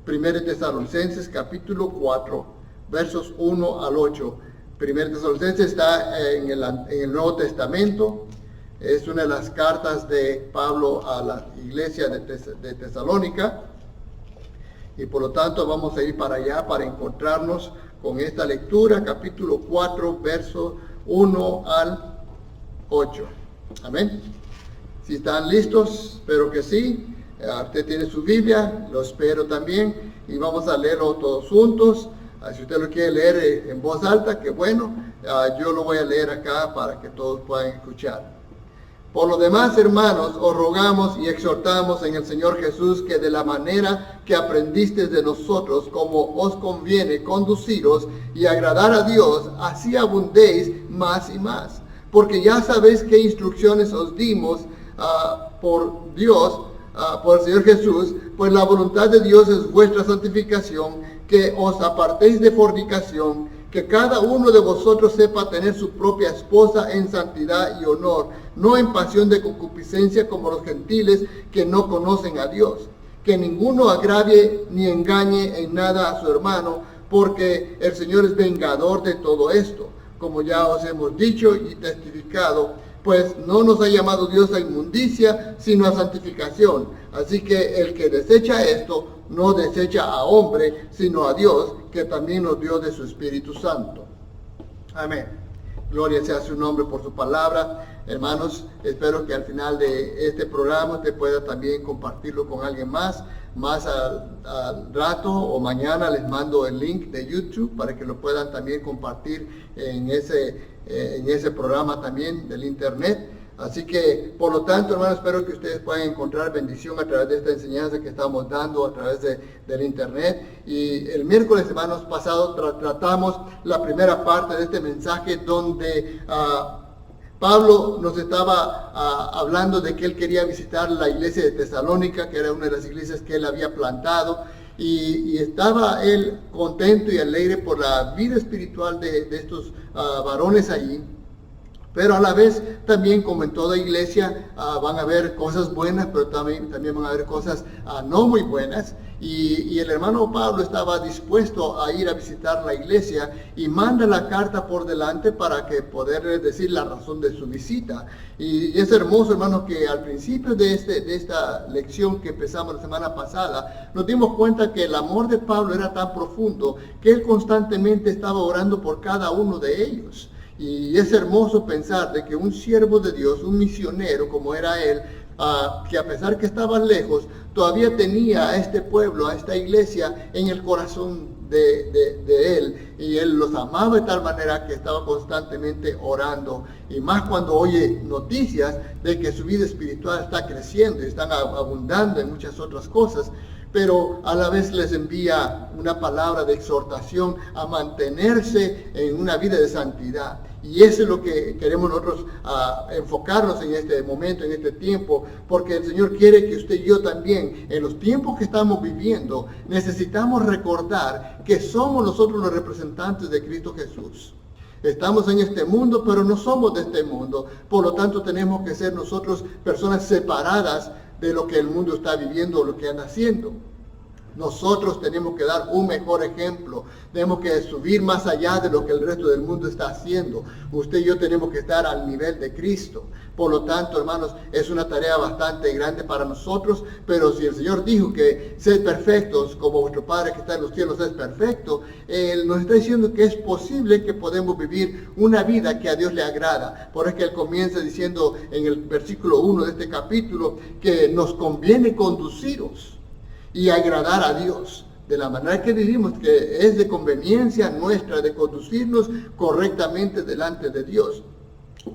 1 Tesalonicenses capítulo 4, versos 1 al 8. 1 Tesalonicenses está en el Nuevo Testamento. Es una de las cartas de Pablo a la iglesia de Tesalónica. Y por lo tanto vamos a ir para allá para encontrarnos con esta lectura, capítulo 4, versos 1 al 8. Amén. Si están listos, espero que sí. Usted tiene su Biblia, lo espero también. Y vamos a leerlo todos juntos. Si usted lo quiere leer en voz alta, qué bueno. Yo lo voy a leer acá para que todos puedan escuchar. Por lo demás, hermanos, os rogamos y exhortamos en el Señor Jesús que de la manera que aprendisteis de nosotros, como os conviene conduciros y agradar a Dios, así abundéis más y más. Porque ya sabéis qué instrucciones os dimos por Dios, por el Señor Jesús, pues la voluntad de Dios es vuestra santificación, que os apartéis de fornicación, que cada uno de vosotros sepa tener su propia esposa en santidad y honor, no en pasión de concupiscencia como los gentiles que no conocen a Dios. Que ninguno agravie ni engañe en nada a su hermano, porque el Señor es vengador de todo esto, como ya os hemos dicho y testificado, pues no nos ha llamado Dios a inmundicia, sino a santificación. Así que el que desecha esto, no desecha a hombre, sino a Dios, que también nos dio de su Espíritu Santo. Amén. Gloria sea su nombre por su palabra. Hermanos, espero que al final de este programa usted pueda también compartirlo con alguien más. Más al rato o mañana les mando el link de YouTube para que lo puedan también compartir en ese programa también del internet. Así que, por lo tanto, hermanos, espero que ustedes puedan encontrar bendición a través de esta enseñanza que estamos dando a través del internet. Y el miércoles, hermanos, pasado tratamos la primera parte de este mensaje donde Pablo nos estaba hablando de que él quería visitar la iglesia de Tesalónica, que era una de las iglesias que él había plantado. Y estaba él contento y alegre por la vida espiritual de estos varones allí. Pero a la vez, también como en toda iglesia, van a haber cosas buenas, pero también van a haber cosas no muy buenas. Y el hermano Pablo estaba dispuesto a ir a visitar la iglesia y manda la carta por delante para que poder decir la razón de su visita. Y es hermoso, hermano, que al principio de esta lección que empezamos la semana pasada, nos dimos cuenta que el amor de Pablo era tan profundo que él constantemente estaba orando por cada uno de ellos. Y es hermoso pensar de que un siervo de Dios, un misionero como era él, que a pesar que estaba lejos, todavía tenía a este pueblo, a esta iglesia en el corazón de él. Y él los amaba de tal manera que estaba constantemente orando. Y más cuando oye noticias de que su vida espiritual está creciendo y están abundando en muchas otras cosas. Pero a la vez les envía una palabra de exhortación a mantenerse en una vida de santidad. Y eso es lo que queremos nosotros enfocarnos en este momento, en este tiempo, porque el Señor quiere que usted y yo también, en los tiempos que estamos viviendo, necesitamos recordar que somos nosotros los representantes de Cristo Jesús. Estamos en este mundo, pero no somos de este mundo. Por lo tanto, tenemos que ser nosotros personas separadas de lo que el mundo está viviendo o lo que anda haciendo. Nosotros tenemos que dar un mejor ejemplo. Tenemos que subir más allá de lo que el resto del mundo está haciendo. Usted y yo tenemos que estar al nivel de Cristo. Por lo tanto, hermanos, es una tarea bastante grande para nosotros. Pero si el Señor dijo que sed perfectos como vuestro Padre que está en los cielos es perfecto, Él nos está diciendo que es posible que podemos vivir una vida que a Dios le agrada. Por eso que Él comienza diciendo en el versículo 1 de este capítulo que nos conviene conduciros y agradar a Dios de la manera que vivimos, que es de conveniencia nuestra de conducirnos correctamente delante de Dios.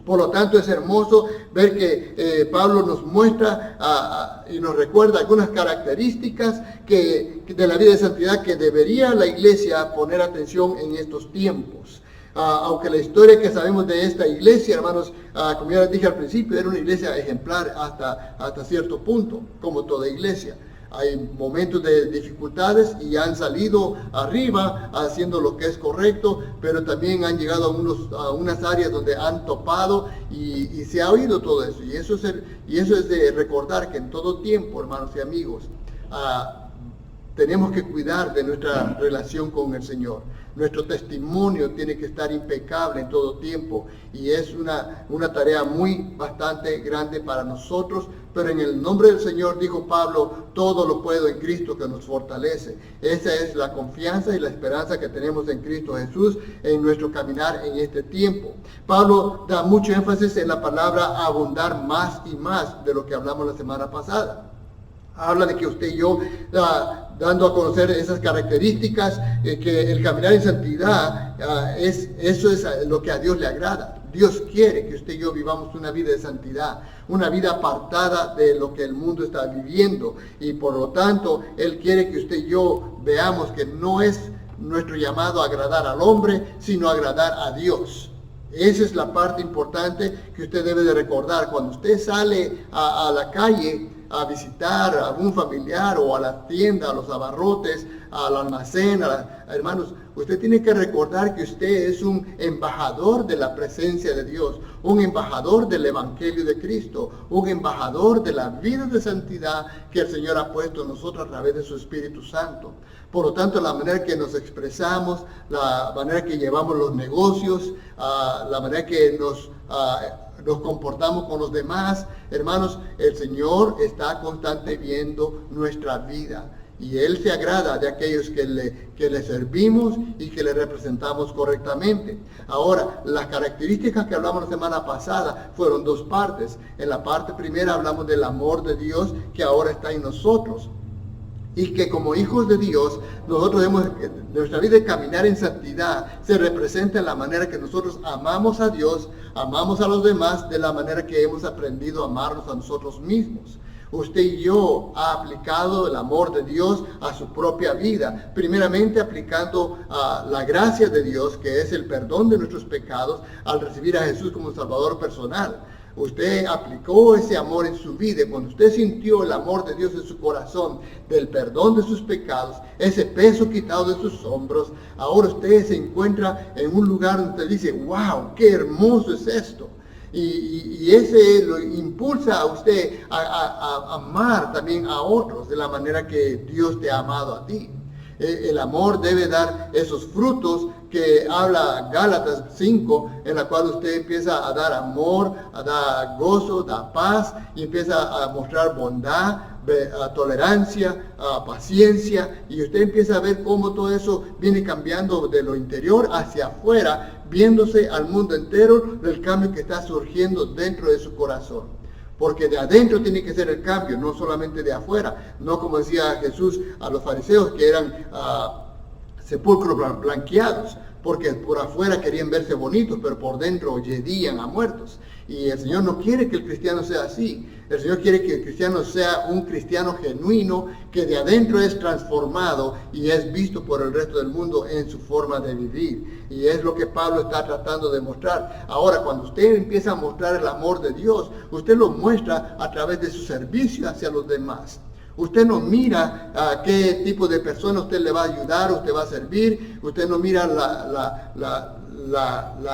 Por lo tanto, es hermoso ver que Pablo nos muestra y nos recuerda algunas características de la vida de santidad que debería la iglesia poner atención en estos tiempos. Aunque la historia que sabemos de esta iglesia, hermanos, como ya les dije al principio, era una iglesia ejemplar hasta cierto punto, como toda iglesia. Hay momentos de dificultades y han salido arriba haciendo lo que es correcto, pero también han llegado a unas áreas donde han topado y se ha oído todo eso. Y eso es de recordar que en todo tiempo, hermanos y amigos, tenemos que cuidar de nuestra relación con el Señor. Nuestro testimonio tiene que estar impecable en todo tiempo y es una tarea bastante grande para nosotros, pero en el nombre del Señor, dijo Pablo, todo lo puedo en Cristo que nos fortalece. Esa es la confianza y la esperanza que tenemos en Cristo Jesús en nuestro caminar en este tiempo. Pablo da mucho énfasis en la palabra abundar más y más de lo que hablamos la semana pasada. Habla de que usted y yo, dando a conocer esas características, que el caminar en santidad, eso es lo que a Dios le agrada. Dios quiere que usted y yo vivamos una vida de santidad, una vida apartada de lo que el mundo está viviendo. Y por lo tanto, Él quiere que usted y yo veamos que no es nuestro llamado a agradar al hombre, sino agradar a Dios. Esa es la parte importante que usted debe de recordar. Cuando usted sale a la calle a visitar a algún familiar o a la tienda, a los abarrotes, al almacén, hermanos, usted tiene que recordar que usted es un embajador de la presencia de Dios, un embajador del Evangelio de Cristo, un embajador de la vida de santidad que el Señor ha puesto en nosotros a través de su Espíritu Santo. Por lo tanto, la manera que nos expresamos, la manera que llevamos los negocios, la manera que nos comportamos con los demás, hermanos, el Señor está constante viendo nuestra vida. Y Él se agrada de aquellos que le servimos y que le representamos correctamente. Ahora, las características que hablamos la semana pasada fueron dos partes. En la parte primera hablamos del amor de Dios que ahora está en nosotros. Y que como hijos de Dios, nuestra vida de caminar en santidad se representa en la manera que nosotros amamos a Dios, amamos a los demás, de la manera que hemos aprendido a amarnos a nosotros mismos. Usted y yo ha aplicado el amor de Dios a su propia vida, primeramente aplicando la gracia de Dios, que es el perdón de nuestros pecados, al recibir a Jesús como Salvador personal. Usted aplicó ese amor en su vida. Cuando usted sintió el amor de Dios en su corazón, del perdón de sus pecados, ese peso quitado de sus hombros, ahora usted se encuentra en un lugar donde usted dice, wow, qué hermoso es esto. Y ese lo impulsa a usted a amar también a otros de la manera que Dios te ha amado a ti. El amor debe dar esos frutos que habla Gálatas 5, en la cual usted empieza a dar amor, a dar gozo, da paz, y empieza a mostrar bondad, tolerancia, paciencia, y usted empieza a ver cómo todo eso viene cambiando de lo interior hacia afuera, viéndose al mundo entero del cambio que está surgiendo dentro de su corazón. Porque de adentro tiene que ser el cambio, no solamente de afuera. No como decía Jesús a los fariseos, que eran sepulcros blanqueados, porque por afuera querían verse bonitos, pero por dentro yedían a muertos. Y el Señor no quiere que el cristiano sea así. El Señor quiere que el cristiano sea un cristiano genuino, que de adentro es transformado y es visto por el resto del mundo en su forma de vivir. Y es lo que Pablo está tratando de mostrar. Ahora, cuando usted empieza a mostrar el amor de Dios, usted lo muestra a través de su servicio hacia los demás. Usted no mira a qué tipo de persona usted le va a ayudar, usted va a servir. Usted no mira la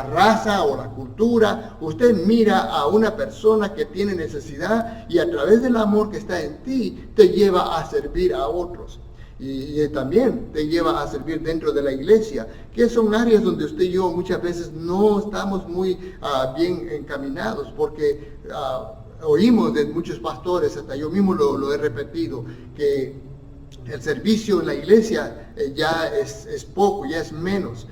raza o la cultura. Usted mira a una persona que tiene necesidad y a través del amor que está en ti, te lleva a servir a otros. Y también te lleva a servir dentro de la iglesia, que son áreas donde usted y yo muchas veces no estamos muy bien encaminados, porque oímos de muchos pastores, hasta yo mismo lo he repetido, que el servicio en la iglesia ya es poco, ya es menos.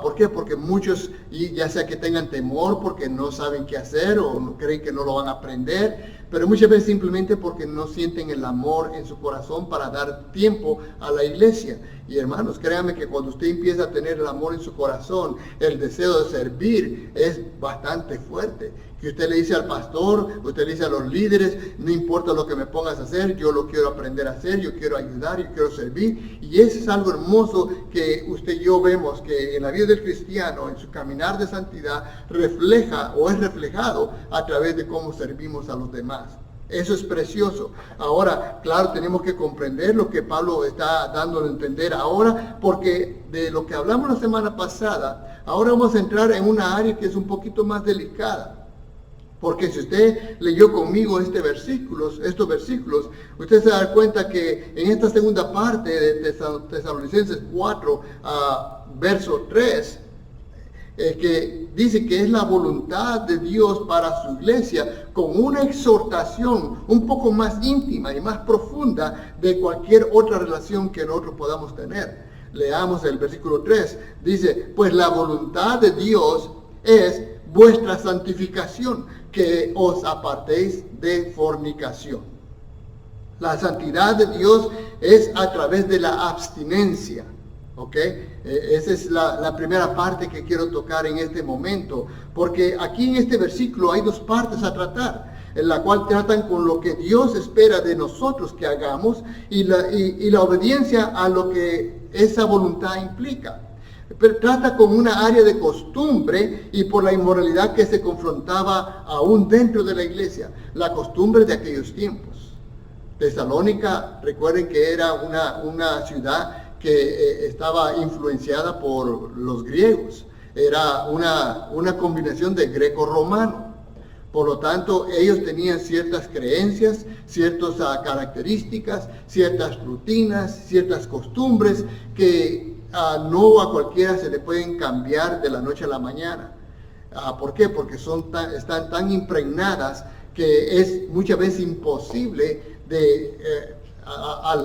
¿Por qué? Porque muchos, ya sea que tengan temor porque no saben qué hacer o no creen que no lo van a aprender, pero muchas veces simplemente porque no sienten el amor en su corazón para dar tiempo a la iglesia. Y hermanos, créanme que cuando usted empieza a tener el amor en su corazón, el deseo de servir es bastante fuerte. Que usted le dice al pastor, usted le dice a los líderes, no importa lo que me pongas a hacer, yo lo quiero aprender a hacer, yo quiero ayudar, yo quiero servir. Y eso es algo hermoso que usted y yo vemos, que en la vida del cristiano, en su caminar de santidad, refleja o es reflejado a través de cómo servimos a los demás. Eso es precioso. Ahora, claro, tenemos que comprender lo que Pablo está dando a entender ahora, porque de lo que hablamos la semana pasada, ahora vamos a entrar en una área que es un poquito más delicada. Porque si usted leyó conmigo estos versículos, usted se da cuenta que en esta segunda parte de Tesalonicenses 4, verso 3, que dice que es la voluntad de Dios para su iglesia, con una exhortación un poco más íntima y más profunda de cualquier otra relación que nosotros podamos tener. Leamos el versículo 3, dice, pues la voluntad de Dios es vuestra santificación, que os apartéis de fornicación. La santidad de Dios es a través de la abstinencia. ¿Ok? Esa es la primera parte que quiero tocar en este momento, porque aquí en este versículo hay dos partes a tratar, en la cual tratan con lo que Dios espera de nosotros que hagamos y la obediencia a lo que esa voluntad implica. Pero trata con una área de costumbre y por la inmoralidad que se confrontaba aún dentro de la iglesia, la costumbre de aquellos tiempos. Tesalónica, recuerden que era una ciudad que estaba influenciada por los griegos. Era una combinación de greco-romano. Por lo tanto, ellos tenían ciertas creencias, ciertas características, ciertas rutinas, ciertas costumbres que no a cualquiera se le pueden cambiar de la noche a la mañana. ¿Por qué? Porque están tan impregnadas que es muchas veces imposible a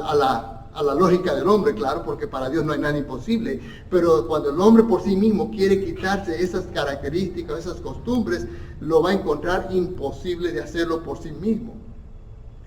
la lógica del hombre, claro, porque para Dios no hay nada imposible, pero cuando el hombre por sí mismo quiere quitarse esas características, esas costumbres, lo va a encontrar imposible de hacerlo por sí mismo.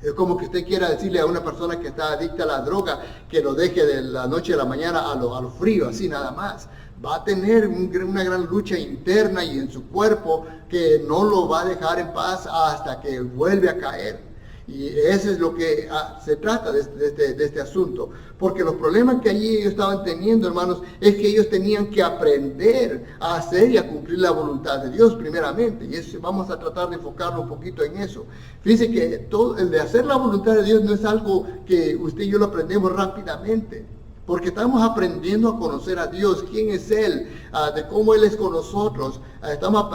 Es como que usted quiera decirle a una persona que está adicta a la droga que lo deje de la noche a la mañana a lo frío, así nada más. Va a tener una gran lucha interna y en su cuerpo que no lo va a dejar en paz hasta que vuelve a caer. Y eso es lo que se trata de este asunto. Porque los problemas que allí ellos estaban teniendo, hermanos, es que ellos tenían que aprender a hacer y a cumplir la voluntad de Dios primeramente. Y eso, vamos a tratar de enfocarlo un poquito en eso. Fíjense que el de hacer la voluntad de Dios no es algo que usted y yo lo aprendemos rápidamente. Porque estamos aprendiendo a conocer a Dios, quién es Él, de cómo Él es con nosotros. Estamos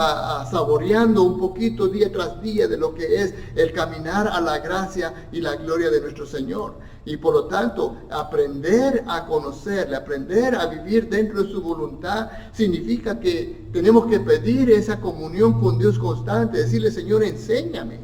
saboreando un poquito día tras día de lo que es el caminar a la gracia y la gloria de nuestro Señor. Y por lo tanto, aprender a conocerle, aprender a vivir dentro de su voluntad, significa que tenemos que pedir esa comunión con Dios constante, decirle, Señor, enséñame.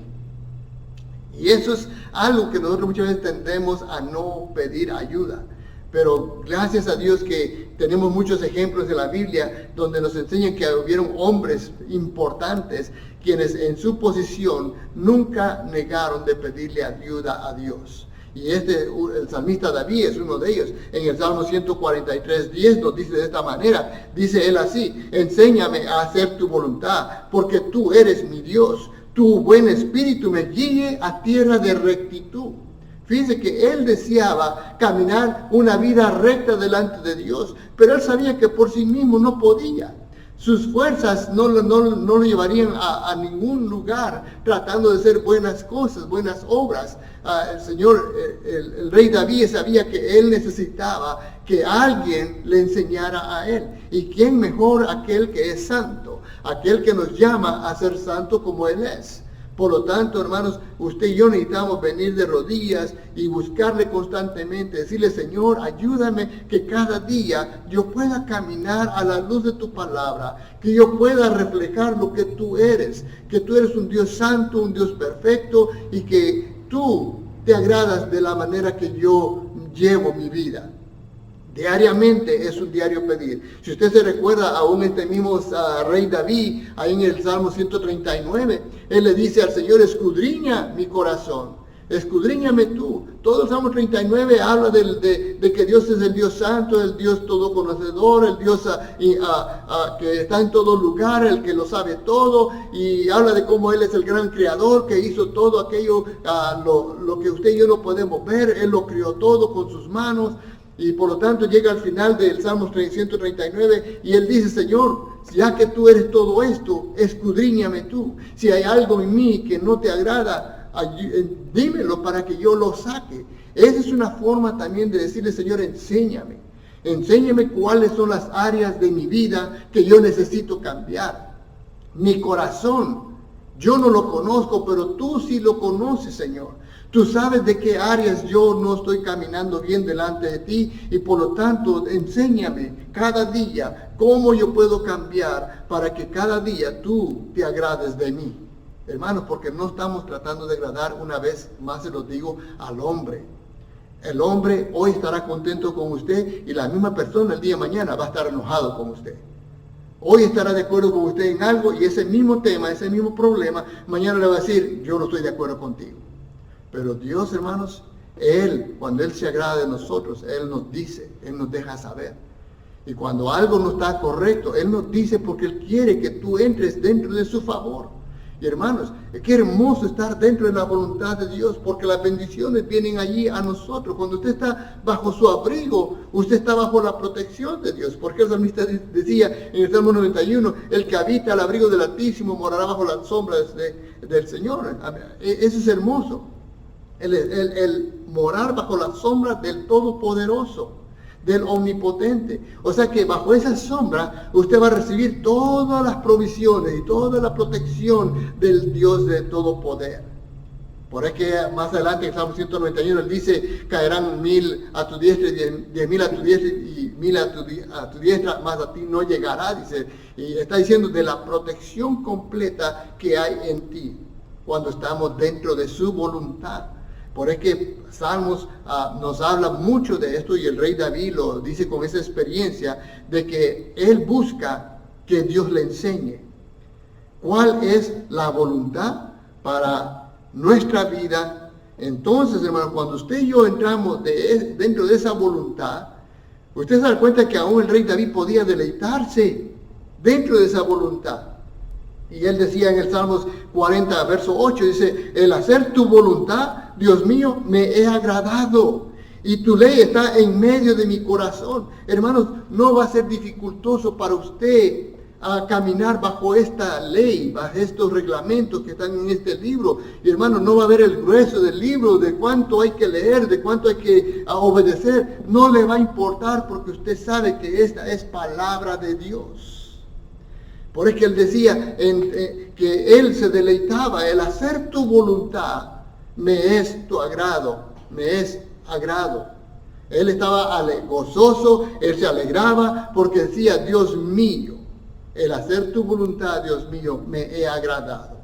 Y eso es algo que nosotros muchas veces tendemos a no pedir ayuda. Pero gracias a Dios que tenemos muchos ejemplos de la Biblia donde nos enseñan que hubieron hombres importantes quienes en su posición nunca negaron de pedirle ayuda a Dios. Y el salmista David es uno de ellos. En el Salmo 143:10 nos dice de esta manera, dice él así, enséñame a hacer tu voluntad, porque tú eres mi Dios. Tu buen espíritu me guíe a tierra de rectitud. Fíjense que él deseaba caminar una vida recta delante de Dios, pero él sabía que por sí mismo no podía. Sus fuerzas no lo llevarían a ningún lugar tratando de hacer buenas cosas, buenas obras. El rey David sabía que él necesitaba que alguien le enseñara a él. ¿Y quién mejor aquel que es santo? Aquel que nos llama a ser santo como él es. Por lo tanto, hermanos, usted y yo necesitamos venir de rodillas y buscarle constantemente, decirle, Señor, ayúdame que cada día yo pueda caminar a la luz de tu palabra, que yo pueda reflejar lo que tú eres un Dios santo, un Dios perfecto y que tú te agradas de la manera que yo llevo mi vida. Diariamente es un diario pedir. Si usted se recuerda aún este mismo rey David, ahí en el Salmo 139, él le dice al Señor, escudriña mi corazón, escudriñame tú. Todo el Salmo 39 habla de que Dios es el Dios santo, el Dios todoconocedor, el Dios que está en todo lugar, el que lo sabe todo, y habla de cómo Él es el gran creador que hizo todo aquello, lo que usted y yo no podemos ver, Él lo crió todo con sus manos. Y por lo tanto llega al final del Salmo 139 y él dice, Señor, ya que tú eres todo esto, escudriñame tú. Si hay algo en mí que no te agrada, dímelo para que yo lo saque. Esa es una forma también de decirle, Señor, enséñame. Enséñame cuáles son las áreas de mi vida que yo necesito cambiar. Mi corazón Yo no lo conozco, pero tú sí lo conoces, Señor. Tú sabes de qué áreas yo no estoy caminando bien delante de ti y por lo tanto enséñame cada día cómo yo puedo cambiar para que cada día tú te agrades de mí. Hermanos, porque no estamos tratando de agradar, una vez más se lo digo, al hombre. El hombre hoy estará contento con usted y la misma persona el día de mañana va a estar enojado con usted. Hoy estará de acuerdo con usted en algo y ese mismo tema, ese mismo problema, mañana le va a decir, yo no estoy de acuerdo contigo. Pero Dios, hermanos, Él, cuando Él se agrada de nosotros, Él nos dice, Él nos deja saber. Y cuando algo no está correcto, Él nos dice porque Él quiere que tú entres dentro de su favor. Y hermanos, qué hermoso estar dentro de la voluntad de Dios, porque las bendiciones vienen allí a nosotros. Cuando usted está bajo su abrigo, usted está bajo la protección de Dios. Porque el salmista decía en el Salmo 91, el que habita al abrigo del Altísimo morará bajo las sombras del Señor. Eso es hermoso. El morar bajo las sombras del Todopoderoso, del Omnipotente. O sea que bajo esa sombra usted va a recibir todas las provisiones y toda la protección del Dios de todo poder. Por eso que más adelante en Salmo 191 él dice, caerán 1000 a tu diestra y 10.000 a tu diestra y 1000 a tu diestra, más a ti no llegará, dice. Y está diciendo de la protección completa que hay en ti cuando estamos dentro de su voluntad. Por eso que Salmos nos habla mucho de esto y el rey David lo dice con esa experiencia de que él busca que Dios le enseñe cuál es la voluntad para nuestra vida. Entonces, hermano, cuando usted y yo entramos dentro de esa voluntad, usted se da cuenta que aún el rey David podía deleitarse dentro de esa voluntad. Y él decía en el Salmos 40, verso 8, dice, el hacer tu voluntad, Dios mío, me he agradado. Y tu ley está en medio de mi corazón. Hermanos, no va a ser dificultoso para usted caminar bajo esta ley, bajo estos reglamentos que están en este libro. Y hermanos, no va a ver el grueso del libro, de cuánto hay que leer, de cuánto hay que obedecer. No le va a importar porque usted sabe que esta es palabra de Dios. Por eso que él decía que él se deleitaba, el hacer tu voluntad me es tu agrado, me es agrado. Él estaba gozoso, él se alegraba porque decía, Dios mío, el hacer tu voluntad, Dios mío, me he agradado.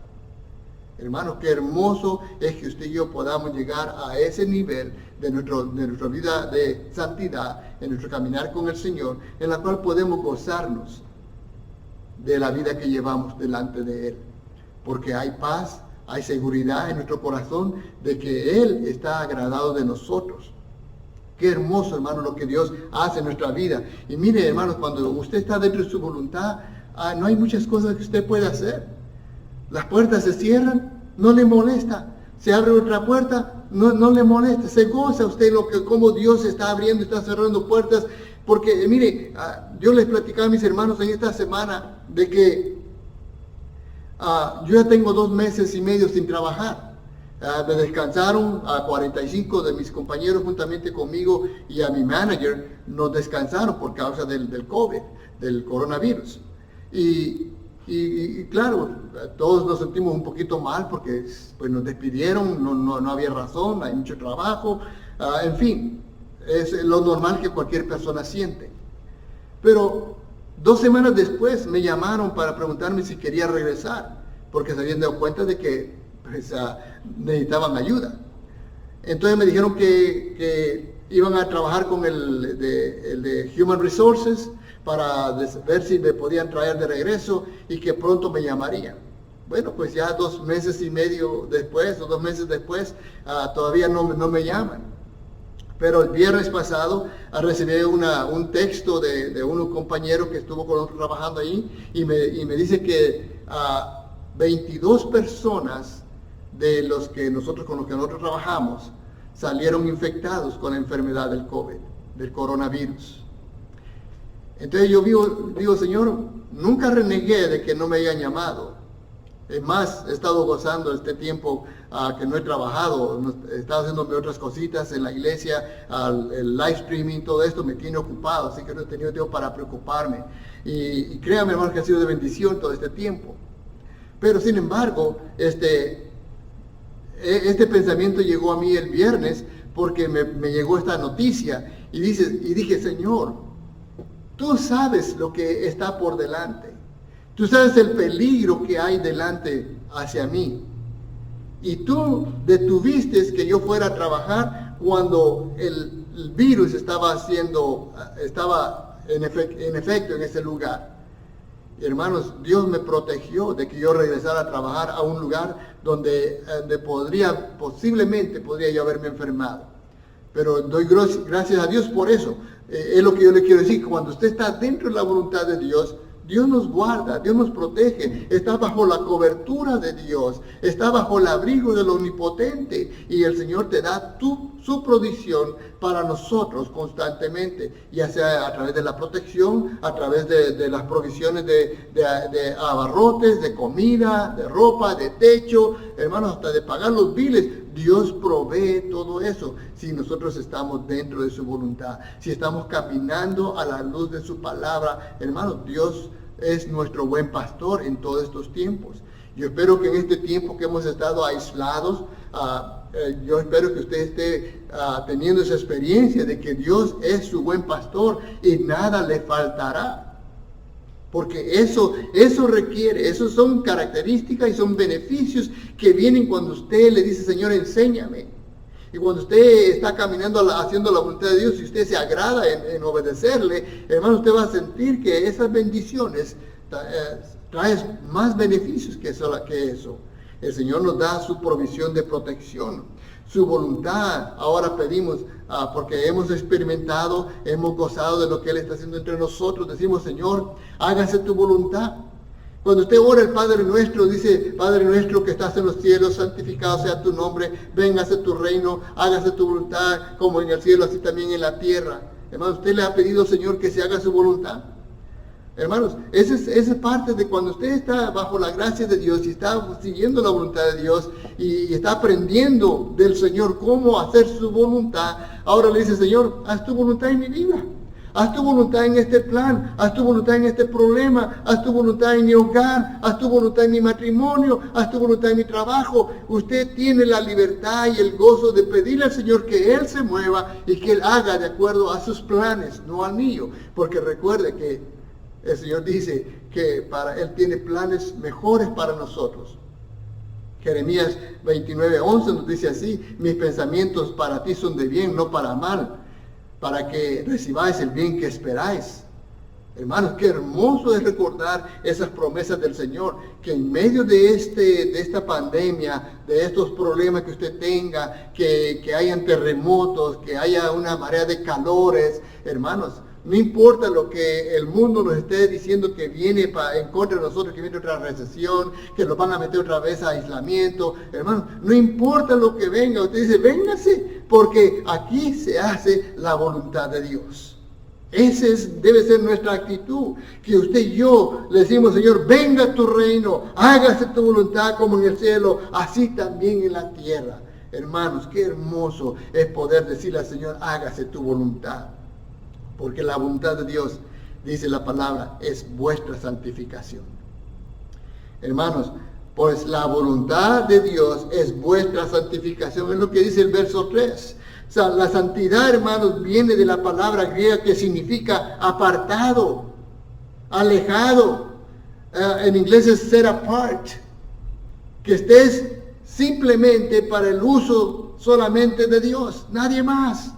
Hermanos, qué hermoso es que usted y yo podamos llegar a ese nivel de nuestra vida de santidad, en nuestro caminar con el Señor, en la cual podemos gozarnos de la vida que llevamos delante de Él. Porque hay paz, hay seguridad en nuestro corazón de que Él está agradado de nosotros. Qué hermoso, hermano, lo que Dios hace en nuestra vida. Y mire, hermanos, cuando usted está dentro de su voluntad, no hay muchas cosas que usted puede hacer. Las puertas se cierran, no le molesta. Se abre otra puerta, no le molesta. Se goza usted cómo Dios está abriendo, está cerrando puertas. Porque, mire, yo les platicaba a mis hermanos en esta semana de que yo ya tengo 2 meses y medio sin trabajar. Me descansaron a 45 de mis compañeros juntamente conmigo y a mi manager nos descansaron por causa del COVID, del coronavirus. Y claro, todos nos sentimos un poquito mal porque pues, nos despidieron, no había razón, hay mucho trabajo, en fin. Es lo normal que cualquier persona siente. Pero 2 semanas después me llamaron para preguntarme si quería regresar, porque se habían dado cuenta de que pues, necesitaban ayuda. Entonces me dijeron que iban a trabajar con el de Human Resources para ver si me podían traer de regreso y que pronto me llamarían. Bueno, pues ya 2 meses y medio después, o 2 meses después, todavía no me llaman. Pero el viernes pasado recibí un texto de un compañero que estuvo con nosotros trabajando ahí y me dice que 22 personas con los que nosotros trabajamos salieron infectados con la enfermedad del COVID, del coronavirus. Entonces yo digo, Señor, nunca renegué de que no me hayan llamado. Es más, he estado gozando este tiempo que no he trabajado, he estado haciéndome otras cositas en la iglesia, el live streaming, todo esto me tiene ocupado, así que no he tenido tiempo para preocuparme. Y créame, hermano, que ha sido de bendición todo este tiempo. Pero sin embargo, este pensamiento llegó a mí el viernes porque me llegó esta noticia y dije, Señor, tú sabes lo que está por delante. Tú sabes el peligro que hay delante hacia mí. Y tú detuviste que yo fuera a trabajar cuando el virus estaba en efecto en ese lugar. Y hermanos, Dios me protegió de que yo regresara a trabajar a un lugar donde posiblemente podría yo haberme enfermado. Pero doy gracias a Dios por eso. Es lo que yo le quiero decir. Cuando usted está dentro de la voluntad de Dios, Dios nos guarda, Dios nos protege, está bajo la cobertura de Dios, está bajo el abrigo del Omnipotente, y el Señor te da su provisión para nosotros constantemente, ya sea a través de la protección, a través de las provisiones de abarrotes, de comida, de ropa, de techo, hermanos, hasta de pagar los biles. Dios provee todo eso si nosotros estamos dentro de su voluntad, si estamos caminando a la luz de su palabra. Hermanos, Dios es nuestro buen pastor en todos estos tiempos. Yo espero que en este tiempo que hemos estado aislados, yo espero que usted esté teniendo esa experiencia de que Dios es su buen pastor y nada le faltará. Porque eso requiere, esos son características y son beneficios que vienen cuando usted le dice, Señor, enséñame. Y cuando usted está caminando haciendo la voluntad de Dios, y usted se agrada en obedecerle, hermano, usted va a sentir que esas bendiciones traen más beneficios que eso. El Señor nos da su provisión de protección, su voluntad. Ahora pedimos, porque hemos experimentado, hemos gozado de lo que Él está haciendo entre nosotros. Decimos, Señor, hágase tu voluntad. Cuando usted ora el Padre Nuestro, dice, Padre Nuestro que estás en los cielos, santificado sea tu nombre, véngase tu reino, hágase tu voluntad, como en el cielo, así también en la tierra. Hermano, usted le ha pedido, Señor, que se haga su voluntad. Hermanos, esa es parte de cuando usted está bajo la gracia de Dios y está siguiendo la voluntad de Dios y está aprendiendo del Señor cómo hacer su voluntad. Ahora le dice, Señor, haz tu voluntad en mi vida. Haz tu voluntad en este plan, haz tu voluntad en este problema, haz tu voluntad en mi hogar, haz tu voluntad en mi matrimonio, haz tu voluntad en mi trabajo. Usted tiene la libertad y el gozo de pedirle al Señor que Él se mueva y que Él haga de acuerdo a sus planes, no al mío. Porque recuerde que el Señor dice que Él tiene planes mejores para nosotros. Jeremías 29:11 nos dice así, mis pensamientos para ti son de bien, no para mal, para que recibáis el bien que esperáis. Hermanos, qué hermoso es recordar esas promesas del Señor, que en medio de esta pandemia, de estos problemas que usted tenga, que hayan terremotos, que haya una marea de calores, hermanos, no importa lo que el mundo nos esté diciendo que viene en contra de nosotros, que viene otra recesión, que nos van a meter otra vez a aislamiento. Hermano, no importa lo que venga. Usted dice, véngase, porque aquí se hace la voluntad de Dios. Debe ser nuestra actitud. Que usted y yo le decimos, Señor, venga tu reino, hágase tu voluntad como en el cielo, así también en la tierra. Hermanos, qué hermoso es poder decirle al Señor, hágase tu voluntad. Porque la voluntad de Dios, dice la palabra, es vuestra santificación. Hermanos, pues la voluntad de Dios es vuestra santificación. Es lo que dice el verso 3. O sea, la santidad, hermanos, viene de la palabra griega que significa apartado, alejado. En inglés es set apart. Que estés simplemente para el uso solamente de Dios, nadie más.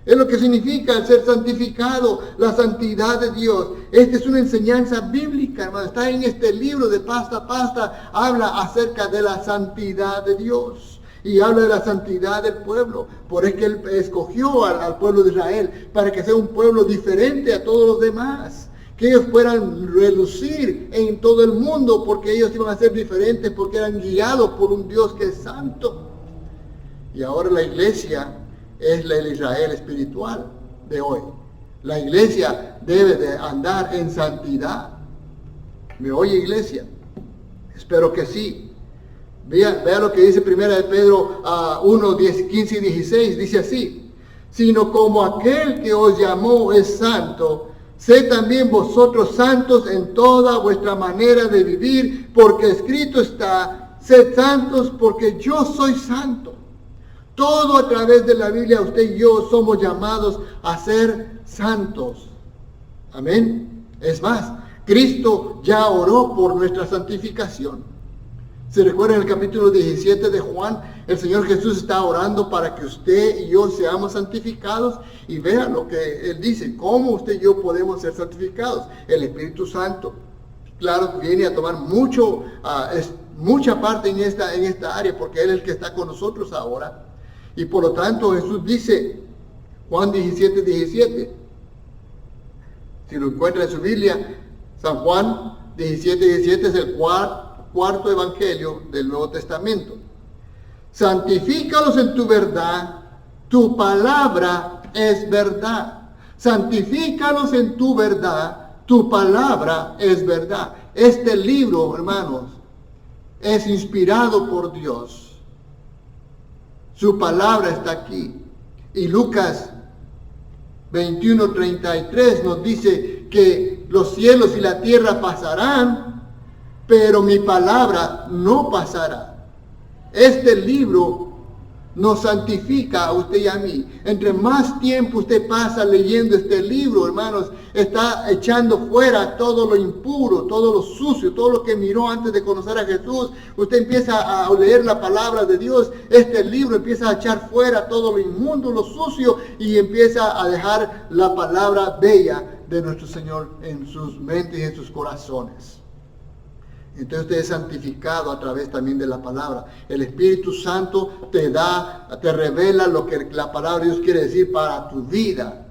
Es lo que significa el ser santificado, la santidad de Dios. Esta es una enseñanza bíblica, hermano. Está en este libro de pasta a pasta. Habla acerca de la santidad de Dios. Y habla de la santidad del pueblo. Por eso que Él escogió al pueblo de Israel para que sea un pueblo diferente a todos los demás. Que ellos puedan relucir en todo el mundo porque ellos iban a ser diferentes, porque eran guiados por un Dios que es santo. Y ahora la iglesia es el Israel espiritual de hoy. La iglesia debe de andar en santidad. ¿Me oye, iglesia? Espero que sí. Vea lo que dice 1 de Pedro 1, 15 y 16. Dice así: sino como aquel que os llamó es santo, Sed también vosotros santos en toda vuestra manera de vivir, porque escrito está, sed santos porque yo soy santo. Todo a través de la Biblia, usted y yo somos llamados a ser santos. Amén. Es más, Cristo ya oró por nuestra santificación. ¿Se recuerda en el capítulo 17 de Juan? El Señor Jesús está orando para que usted y yo seamos santificados. Y vea lo que Él dice. ¿Cómo usted y yo podemos ser santificados? El Espíritu Santo, claro, viene a tomar mucha parte en esta área, porque Él es el que está con nosotros ahora. Y por lo tanto Jesús dice, Juan 17, 17. Si lo encuentra en su Biblia, San Juan 17, 17 es el cuarto evangelio del Nuevo Testamento. Santifícalos en tu verdad, tu palabra es verdad. Santifícalos en tu verdad, tu palabra es verdad. Este libro, hermanos, es inspirado por Dios. Su palabra está aquí. Y Lucas 21:33 nos dice que los cielos y la tierra pasarán, pero mi palabra no pasará. Este libro nos santifica a usted y a mí. Entre más tiempo usted pasa leyendo este libro, hermanos, está echando fuera todo lo impuro, todo lo sucio, todo lo que miró antes de conocer a Jesús. Usted empieza a leer la palabra de Dios. Este libro empieza a echar fuera todo lo inmundo, lo sucio, y empieza a dejar la palabra bella de nuestro Señor en sus mentes y en sus corazones. Entonces usted es santificado a través también de la palabra. El Espíritu Santo te revela lo que la palabra de Dios quiere decir para tu vida,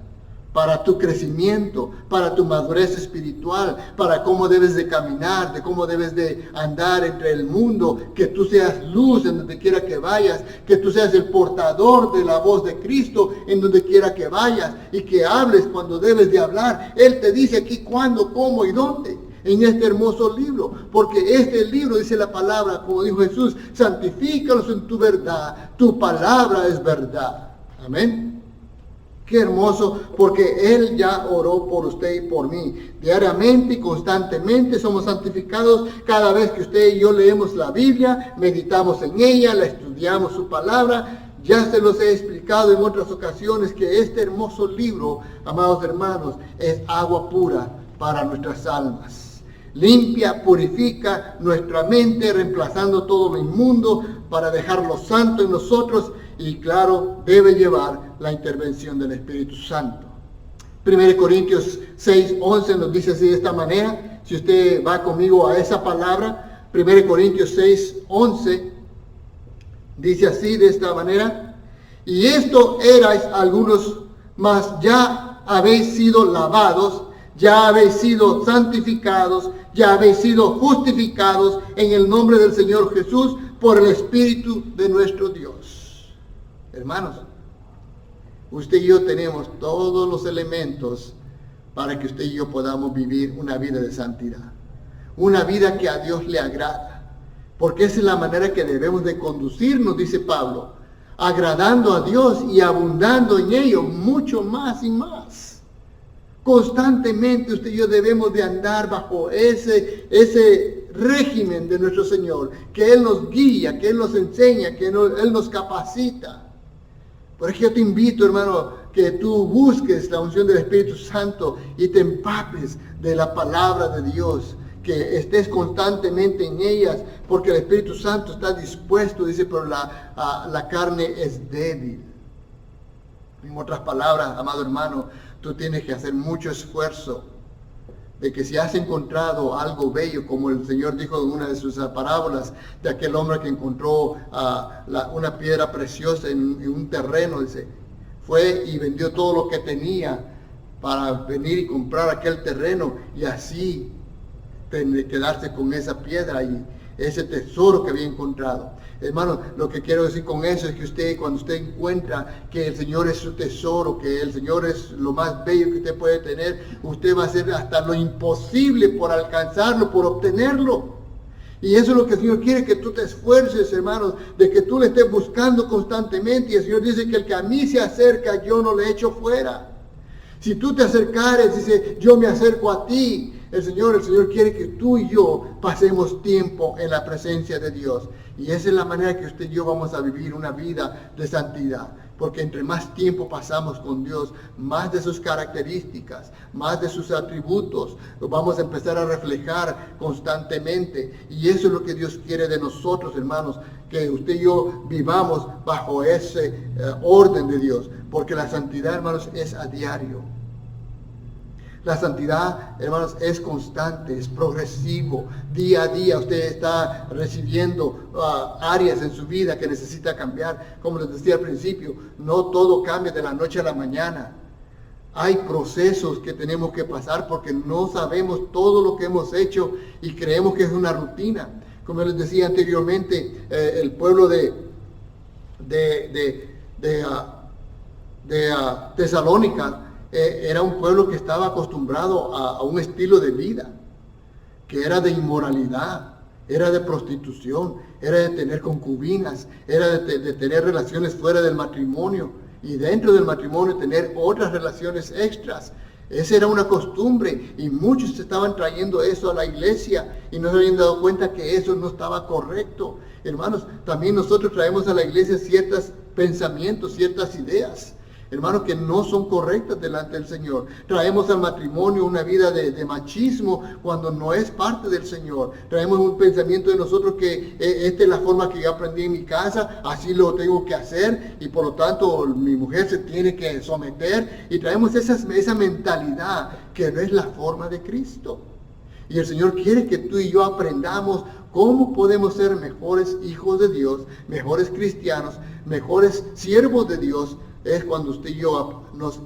para tu crecimiento, para tu madurez espiritual, para cómo debes de caminar, de cómo debes de andar entre el mundo, que tú seas luz en donde quiera que vayas, que tú seas el portador de la voz de Cristo en donde quiera que vayas, y que hables cuando debes de hablar. Él te dice aquí cuándo, cómo y dónde. En este hermoso libro, porque este libro, dice la palabra, como dijo Jesús, santifícalos en tu verdad, tu palabra es verdad. Amén. Qué hermoso, porque Él ya oró por usted y por mí. Diariamente y constantemente somos santificados cada vez que usted y yo leemos la Biblia, meditamos en ella, la estudiamos su palabra. Ya se los he explicado en otras ocasiones que este hermoso libro, amados hermanos, es agua pura para nuestras almas. Limpia, purifica nuestra mente, reemplazando todo lo inmundo para dejarlo santo en nosotros, y claro, debe llevar la intervención del Espíritu Santo. 1 Corintios 6:11 nos dice así de esta manera. Si usted va conmigo a esa palabra, 1 Corintios 6:11 dice así de esta manera: y esto erais algunos, mas ya habéis sido lavados, ya habéis sido santificados, ya habéis sido justificados en el nombre del Señor Jesús por el Espíritu de nuestro Dios. Hermanos, usted y yo tenemos todos los elementos para que usted y yo podamos vivir una vida de santidad. Una vida que a Dios le agrada. Porque esa es la manera que debemos de conducirnos, dice Pablo, agradando a Dios y abundando en ello mucho más y más. Constantemente usted y yo debemos de andar bajo ese régimen de nuestro Señor, que Él nos guía, que Él nos enseña, que Él nos capacita. Por eso yo te invito, hermano, que tú busques la unción del Espíritu Santo y te empapes de la palabra de Dios, que estés constantemente en ellas, porque el Espíritu Santo está dispuesto, dice, pero la carne es débil. En otras palabras, amado hermano, tú tienes que hacer mucho esfuerzo, de que si has encontrado algo bello, como el Señor dijo en una de sus parábolas, de aquel hombre que encontró una piedra preciosa en un terreno, dice, fue y vendió todo lo que tenía para venir y comprar aquel terreno, y así quedarse con esa piedra y ese tesoro que había encontrado. Hermano, lo que quiero decir con eso es que usted, cuando usted encuentra que el Señor es su tesoro, que el Señor es lo más bello que usted puede tener, usted va a hacer hasta lo imposible por alcanzarlo, por obtenerlo. Y eso es lo que el Señor quiere, que tú te esfuerces, hermanos, de que tú le estés buscando constantemente. Y el Señor dice que el que a mí se acerca, yo no le echo fuera. Si tú te acercares, dice, yo me acerco a ti. El Señor quiere que tú y yo pasemos tiempo en la presencia de Dios. Y esa es la manera que usted y yo vamos a vivir una vida de santidad. Porque entre más tiempo pasamos con Dios, más de sus características, más de sus atributos, los vamos a empezar a reflejar constantemente. Y eso es lo que Dios quiere de nosotros, hermanos, que usted y yo vivamos bajo ese orden de Dios. Porque la santidad, hermanos, es a diario. La santidad, hermanos, es constante, es progresivo. Día a día usted está recibiendo áreas en su vida que necesita cambiar. Como les decía al principio, no todo cambia de la noche a la mañana. Hay procesos que tenemos que pasar porque no sabemos todo lo que hemos hecho y creemos que es una rutina. Como les decía anteriormente, el pueblo de Tesalónica era un pueblo que estaba acostumbrado a un estilo de vida, que era de inmoralidad, era de prostitución, era de tener concubinas, era de tener relaciones fuera del matrimonio y dentro del matrimonio tener otras relaciones extras. Esa era una costumbre y muchos estaban trayendo eso a la iglesia y no se habían dado cuenta que eso no estaba correcto. Hermanos, también nosotros traemos a la iglesia ciertos pensamientos, ciertas ideas, hermanos, que no son correctas delante del Señor. Traemos al matrimonio una vida de machismo cuando no es parte del Señor. Traemos un pensamiento de nosotros que esta es la forma que yo aprendí en mi casa, así lo tengo que hacer y por lo tanto mi mujer se tiene que someter. Y traemos esa mentalidad que no es la forma de Cristo. Y el Señor quiere que tú y yo aprendamos cómo podemos ser mejores hijos de Dios, mejores cristianos, mejores siervos de Dios. Es cuando usted y yo nos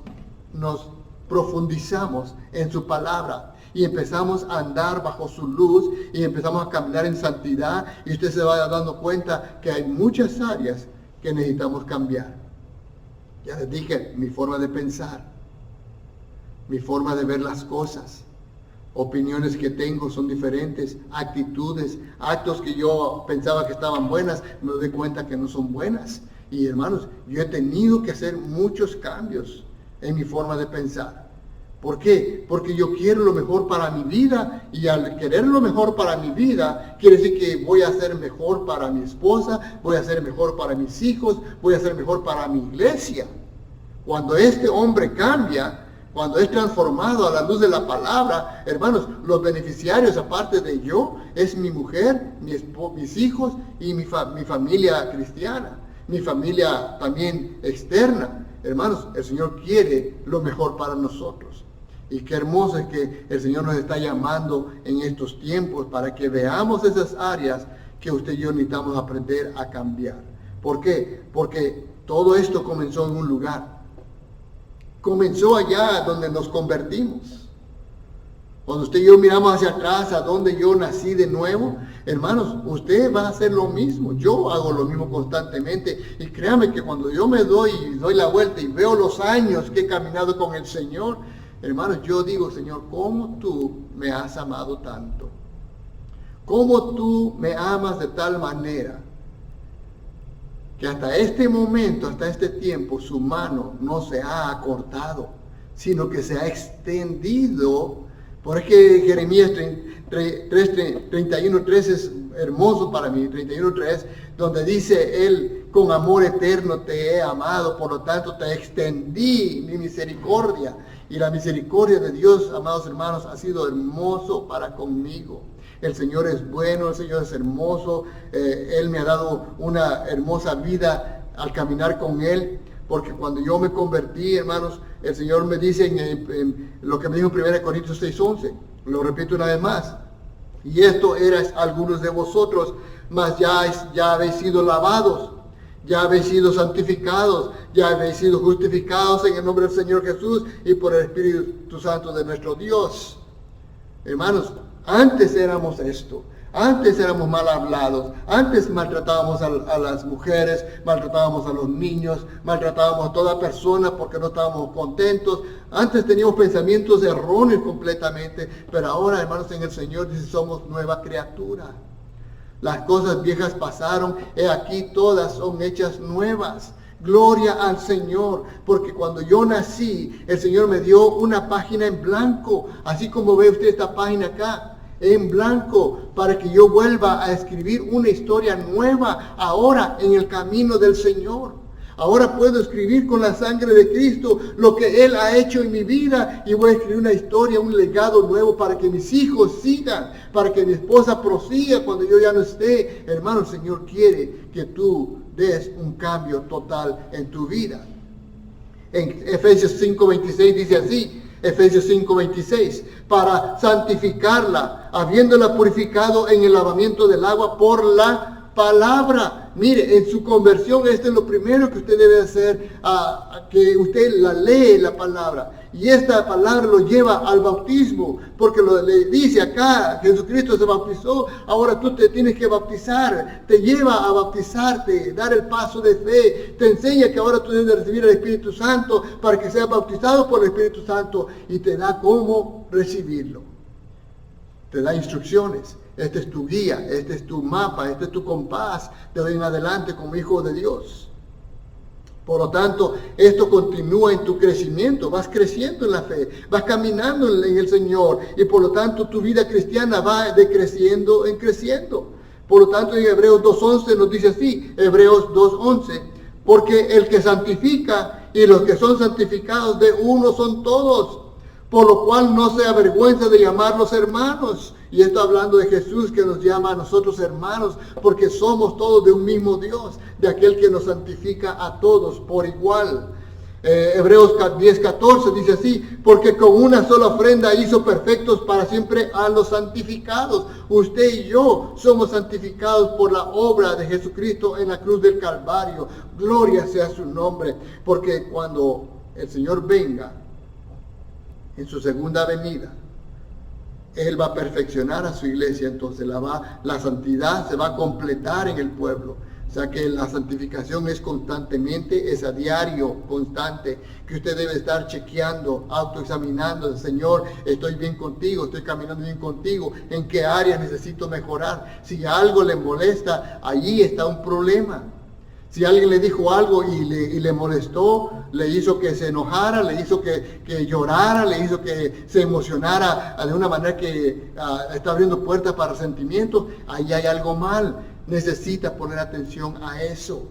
profundizamos en su palabra y empezamos a andar bajo su luz y empezamos a caminar en santidad y usted se va dando cuenta que hay muchas áreas que necesitamos cambiar. Ya les dije, mi forma de pensar, mi forma de ver las cosas, opiniones que tengo son diferentes, actitudes, actos que yo pensaba que estaban buenas, me doy cuenta que no son buenas. Y hermanos, yo he tenido que hacer muchos cambios en mi forma de pensar. ¿Por qué? Porque yo quiero lo mejor para mi vida y al querer lo mejor para mi vida, quiere decir que voy a ser mejor para mi esposa, voy a ser mejor para mis hijos, voy a ser mejor para mi iglesia. Cuando este hombre cambia, cuando es transformado a la luz de la palabra, hermanos, los beneficiarios aparte de yo, es mi mujer, mis hijos y mi familia cristiana. Mi familia también externa. Hermanos, el Señor quiere lo mejor para nosotros. Y qué hermoso es que el Señor nos está llamando en estos tiempos para que veamos esas áreas que usted y yo necesitamos aprender a cambiar. ¿Por qué? Porque todo esto comenzó en un lugar. Comenzó allá donde nos convertimos. Cuando usted y yo miramos hacia atrás, a donde yo nací de nuevo, hermanos, usted va a hacer lo mismo. Yo hago lo mismo constantemente. Y créame que cuando yo me doy la vuelta y veo los años que he caminado con el Señor, hermanos, yo digo, Señor, ¿cómo tú me has amado tanto? ¿Cómo tú me amas de tal manera que hasta este momento, hasta este tiempo, su mano no se ha acortado, sino que se ha extendido? Por eso que Jeremías 31:3 es hermoso para mí, 31:3, donde dice él, con amor eterno te he amado, por lo tanto te extendí mi misericordia. Y la misericordia de Dios, amados hermanos, ha sido hermoso para conmigo. El Señor es bueno, el Señor es hermoso, Él me ha dado una hermosa vida al caminar con Él. Porque cuando yo me convertí, hermanos, el Señor me dice en lo que me dijo en 1 Corintios 6:11, lo repito una vez más, y esto erais algunos de vosotros, mas ya habéis sido lavados, ya habéis sido santificados, ya habéis sido justificados en el nombre del Señor Jesús y por el Espíritu Santo de nuestro Dios. Hermanos, antes éramos esto. Antes éramos mal hablados, antes maltratábamos a las mujeres, maltratábamos a los niños, maltratábamos a toda persona porque no estábamos contentos. Antes teníamos pensamientos erróneos completamente, pero ahora, hermanos, en el Señor dice, somos nueva criatura. Las cosas viejas pasaron, he aquí todas son hechas nuevas. Gloria al Señor, porque cuando yo nací, el Señor me dio una página en blanco, así como ve usted esta página acá, en blanco, para que yo vuelva a escribir una historia nueva ahora en el camino del Señor. Ahora puedo escribir con la sangre de Cristo lo que Él ha hecho en mi vida y voy a escribir una historia, un legado nuevo para que mis hijos sigan, para que mi esposa prosiga cuando yo ya no esté. Hermano, el Señor quiere que tú des un cambio total en tu vida. En Efesios 5:26 dice así, Efesios 5:26, para santificarla, habiéndola purificado en el lavamiento del agua por la palabra. Mire, en su conversión, esto es lo primero que usted debe hacer, que usted la lee la palabra. Y esta palabra lo lleva al bautismo, porque le dice acá, Jesucristo se bautizó, ahora tú te tienes que bautizar, te lleva a bautizarte, dar el paso de fe, te enseña que ahora tú debes recibir el Espíritu Santo para que seas bautizado por el Espíritu Santo y te da cómo recibirlo. Te da instrucciones. Este es tu guía, este es tu mapa, este es tu compás de hoy en adelante como hijo de Dios. Por lo tanto, esto continúa en tu crecimiento, vas creciendo en la fe, vas caminando en el Señor y por lo tanto tu vida cristiana va de creciendo en creciendo. Por lo tanto, en Hebreos 2:11 nos dice así, Hebreos 2:11, porque el que santifica y los que son santificados de uno son todos, por lo cual no se avergüenza de llamarlos hermanos. Y esto hablando de Jesús que nos llama a nosotros hermanos, porque somos todos de un mismo Dios, de aquel que nos santifica a todos por igual. Hebreos 10:14 dice así, porque con una sola ofrenda hizo perfectos para siempre a los santificados. Usted y yo somos santificados por la obra de Jesucristo en la cruz del Calvario. Gloria sea su nombre, porque cuando el Señor venga en su segunda venida, Él va a perfeccionar a su iglesia, entonces la santidad se va a completar en el pueblo. O sea que la santificación es constantemente, es a diario, constante, que usted debe estar chequeando, autoexaminando. Señor, estoy bien contigo, estoy caminando bien contigo, ¿en qué áreas necesito mejorar? Si algo le molesta, allí está un problema. Si alguien le dijo algo y le molestó, le hizo que se enojara, le hizo que llorara, le hizo que se emocionara de una manera que está abriendo puertas para resentimientos, ahí hay algo mal. Necesita poner atención a eso.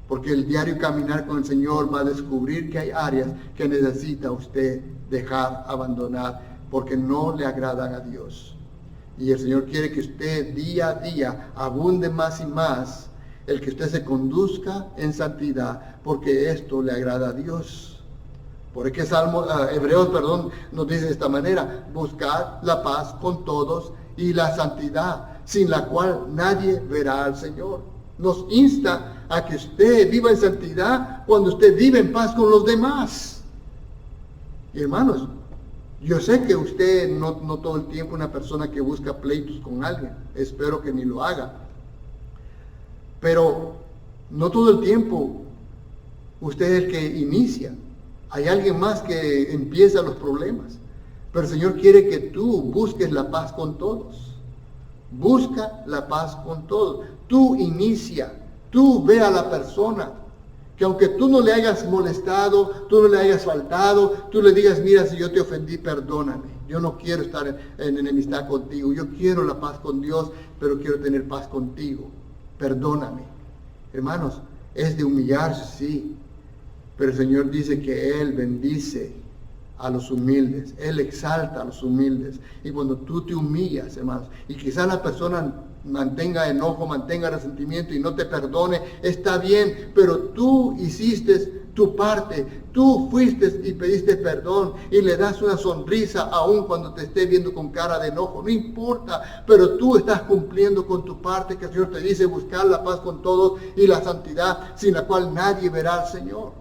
Porque el diario caminar con el Señor va a descubrir que hay áreas que necesita usted dejar, abandonar, porque no le agradan a Dios. Y el Señor quiere que usted día a día abunde más y más el que usted se conduzca en santidad, porque esto le agrada a Dios. Porque Hebreos nos dice de esta manera, buscad la paz con todos y la santidad, sin la cual nadie verá al Señor. Nos insta a que usted viva en santidad cuando usted vive en paz con los demás. Y hermanos, yo sé que usted no todo el tiempo una persona que busca pleitos con alguien, espero que ni lo haga. Pero no todo el tiempo usted es el que inicia. Hay alguien más que empieza los problemas. Pero el Señor quiere que tú busques la paz con todos. Busca la paz con todos. Tú inicia. Tú ve a la persona. Que aunque tú no le hayas molestado, tú no le hayas faltado, tú le digas, mira, si yo te ofendí, perdóname. Yo no quiero estar en enemistad contigo. Yo quiero la paz con Dios, pero quiero tener paz contigo. Perdóname. Hermanos, es de humillarse, sí, pero el Señor dice que Él bendice a los humildes, Él exalta a los humildes. Y cuando tú te humillas, hermanos, y quizás la persona mantenga enojo, mantenga resentimiento y no te perdone, está bien, pero tú hiciste tu parte, tú fuiste y pediste perdón y le das una sonrisa aún cuando te esté viendo con cara de enojo, no importa, pero tú estás cumpliendo con tu parte, que el Señor te dice buscar la paz con todos y la santidad, sin la cual nadie verá al Señor.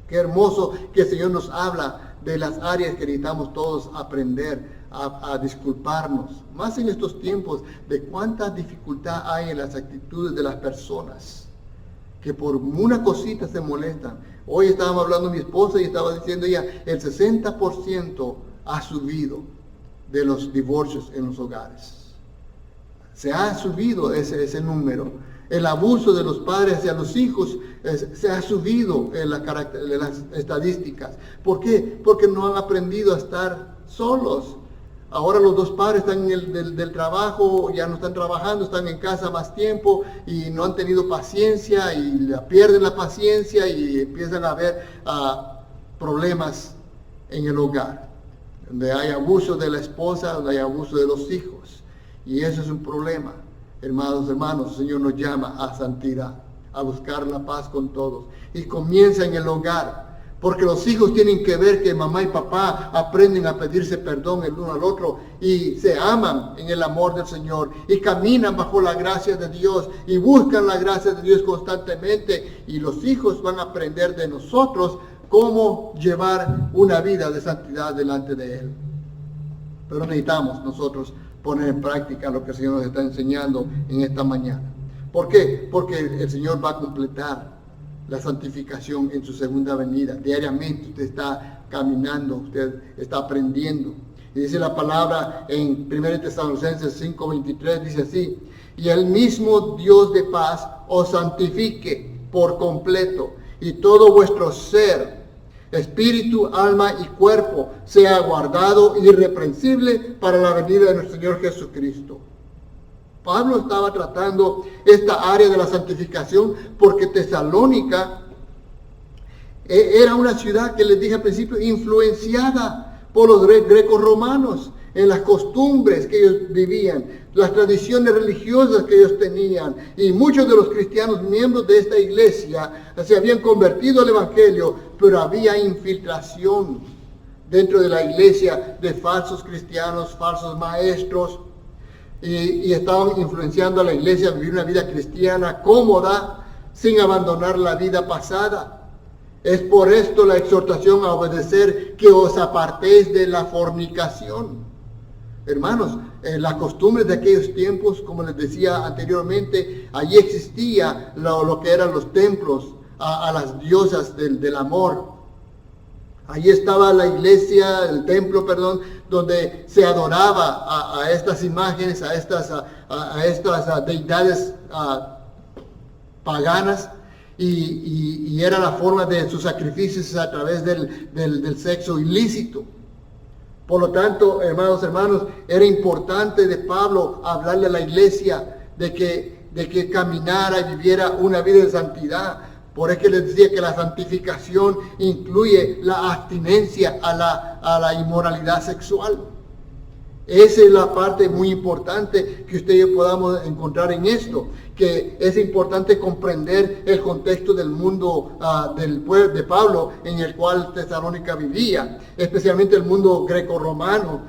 Qué hermoso que el Señor nos habla de las áreas que necesitamos todos aprender a disculparnos, más en estos tiempos de cuánta dificultad hay en las actitudes de las personas, que por una cosita se molestan. Hoy estábamos hablando mi esposa y estaba diciendo ella, el 60% ha subido de los divorcios en los hogares. Se ha subido ese número. El abuso de los padres hacia los hijos se ha subido en las estadísticas. ¿Por qué? Porque no han aprendido a estar solos. Ahora los dos padres están del trabajo, ya no están trabajando, están en casa más tiempo y no han tenido paciencia y pierden la paciencia y empiezan a haber problemas en el hogar, donde hay abuso de la esposa, donde hay abuso de los hijos. Y eso es un problema. Hermanos, el Señor nos llama a santidad, a buscar la paz con todos. Y comienza en el hogar, porque los hijos tienen que ver que mamá y papá aprenden a pedirse perdón el uno al otro y se aman en el amor del Señor y caminan bajo la gracia de Dios y buscan la gracia de Dios constantemente. Y los hijos van a aprender de nosotros cómo llevar una vida de santidad delante de Él. Pero necesitamos nosotros poner en práctica lo que el Señor nos está enseñando en esta mañana. ¿Por qué? Porque el Señor va a completar la santificación en su segunda venida. Diariamente usted está caminando, usted está aprendiendo. Y dice la palabra en 1 Tesalonicenses 5:23, dice así: y el mismo Dios de paz os santifique por completo, y todo vuestro ser, espíritu, alma y cuerpo sea guardado irreprensible para la venida de nuestro Señor Jesucristo. Pablo estaba tratando esta área de la santificación porque Tesalónica era una ciudad que les dije al principio influenciada por los grecos romanos en las costumbres que ellos vivían, las tradiciones religiosas que ellos tenían, y muchos de los cristianos miembros de esta iglesia se habían convertido al evangelio, pero había infiltración dentro de la iglesia de falsos cristianos, falsos maestros, y estaban influenciando a la iglesia a vivir una vida cristiana cómoda, sin abandonar la vida pasada. Es por esto la exhortación a obedecer, que os apartéis de la fornicación. Hermanos, las costumbres de aquellos tiempos, como les decía anteriormente, allí existía lo que eran los templos a las diosas del amor. Allí estaba la iglesia, el templo, donde se adoraba a estas imágenes, a estas deidades paganas, y era la forma de sus sacrificios a través del sexo ilícito. Por lo tanto, hermanos, era importante de Pablo hablarle a la iglesia de que caminara y viviera una vida de santidad. Por eso les decía que la santificación incluye la abstinencia a la inmoralidad sexual. Esa es la parte muy importante que usted y yo podamos encontrar en esto, que es importante comprender el contexto del mundo del pueblo de Pablo en el cual Tesalónica vivía, especialmente el mundo greco-romano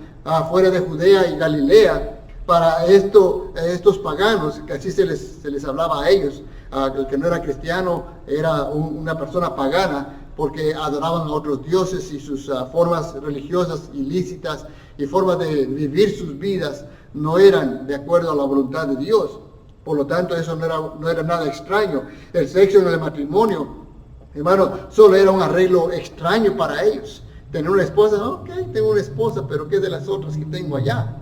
fuera de Judea y Galilea. Para estos paganos, que así se les hablaba a ellos, el que no era cristiano era una persona pagana, porque adoraban a otros dioses y sus formas religiosas ilícitas y formas de vivir sus vidas no eran de acuerdo a la voluntad de Dios. Por lo tanto, eso no era nada extraño. El sexo en el matrimonio, hermano, solo era un arreglo extraño para ellos. Tener una esposa, ok, tengo una esposa, pero ¿qué de las otras que tengo allá?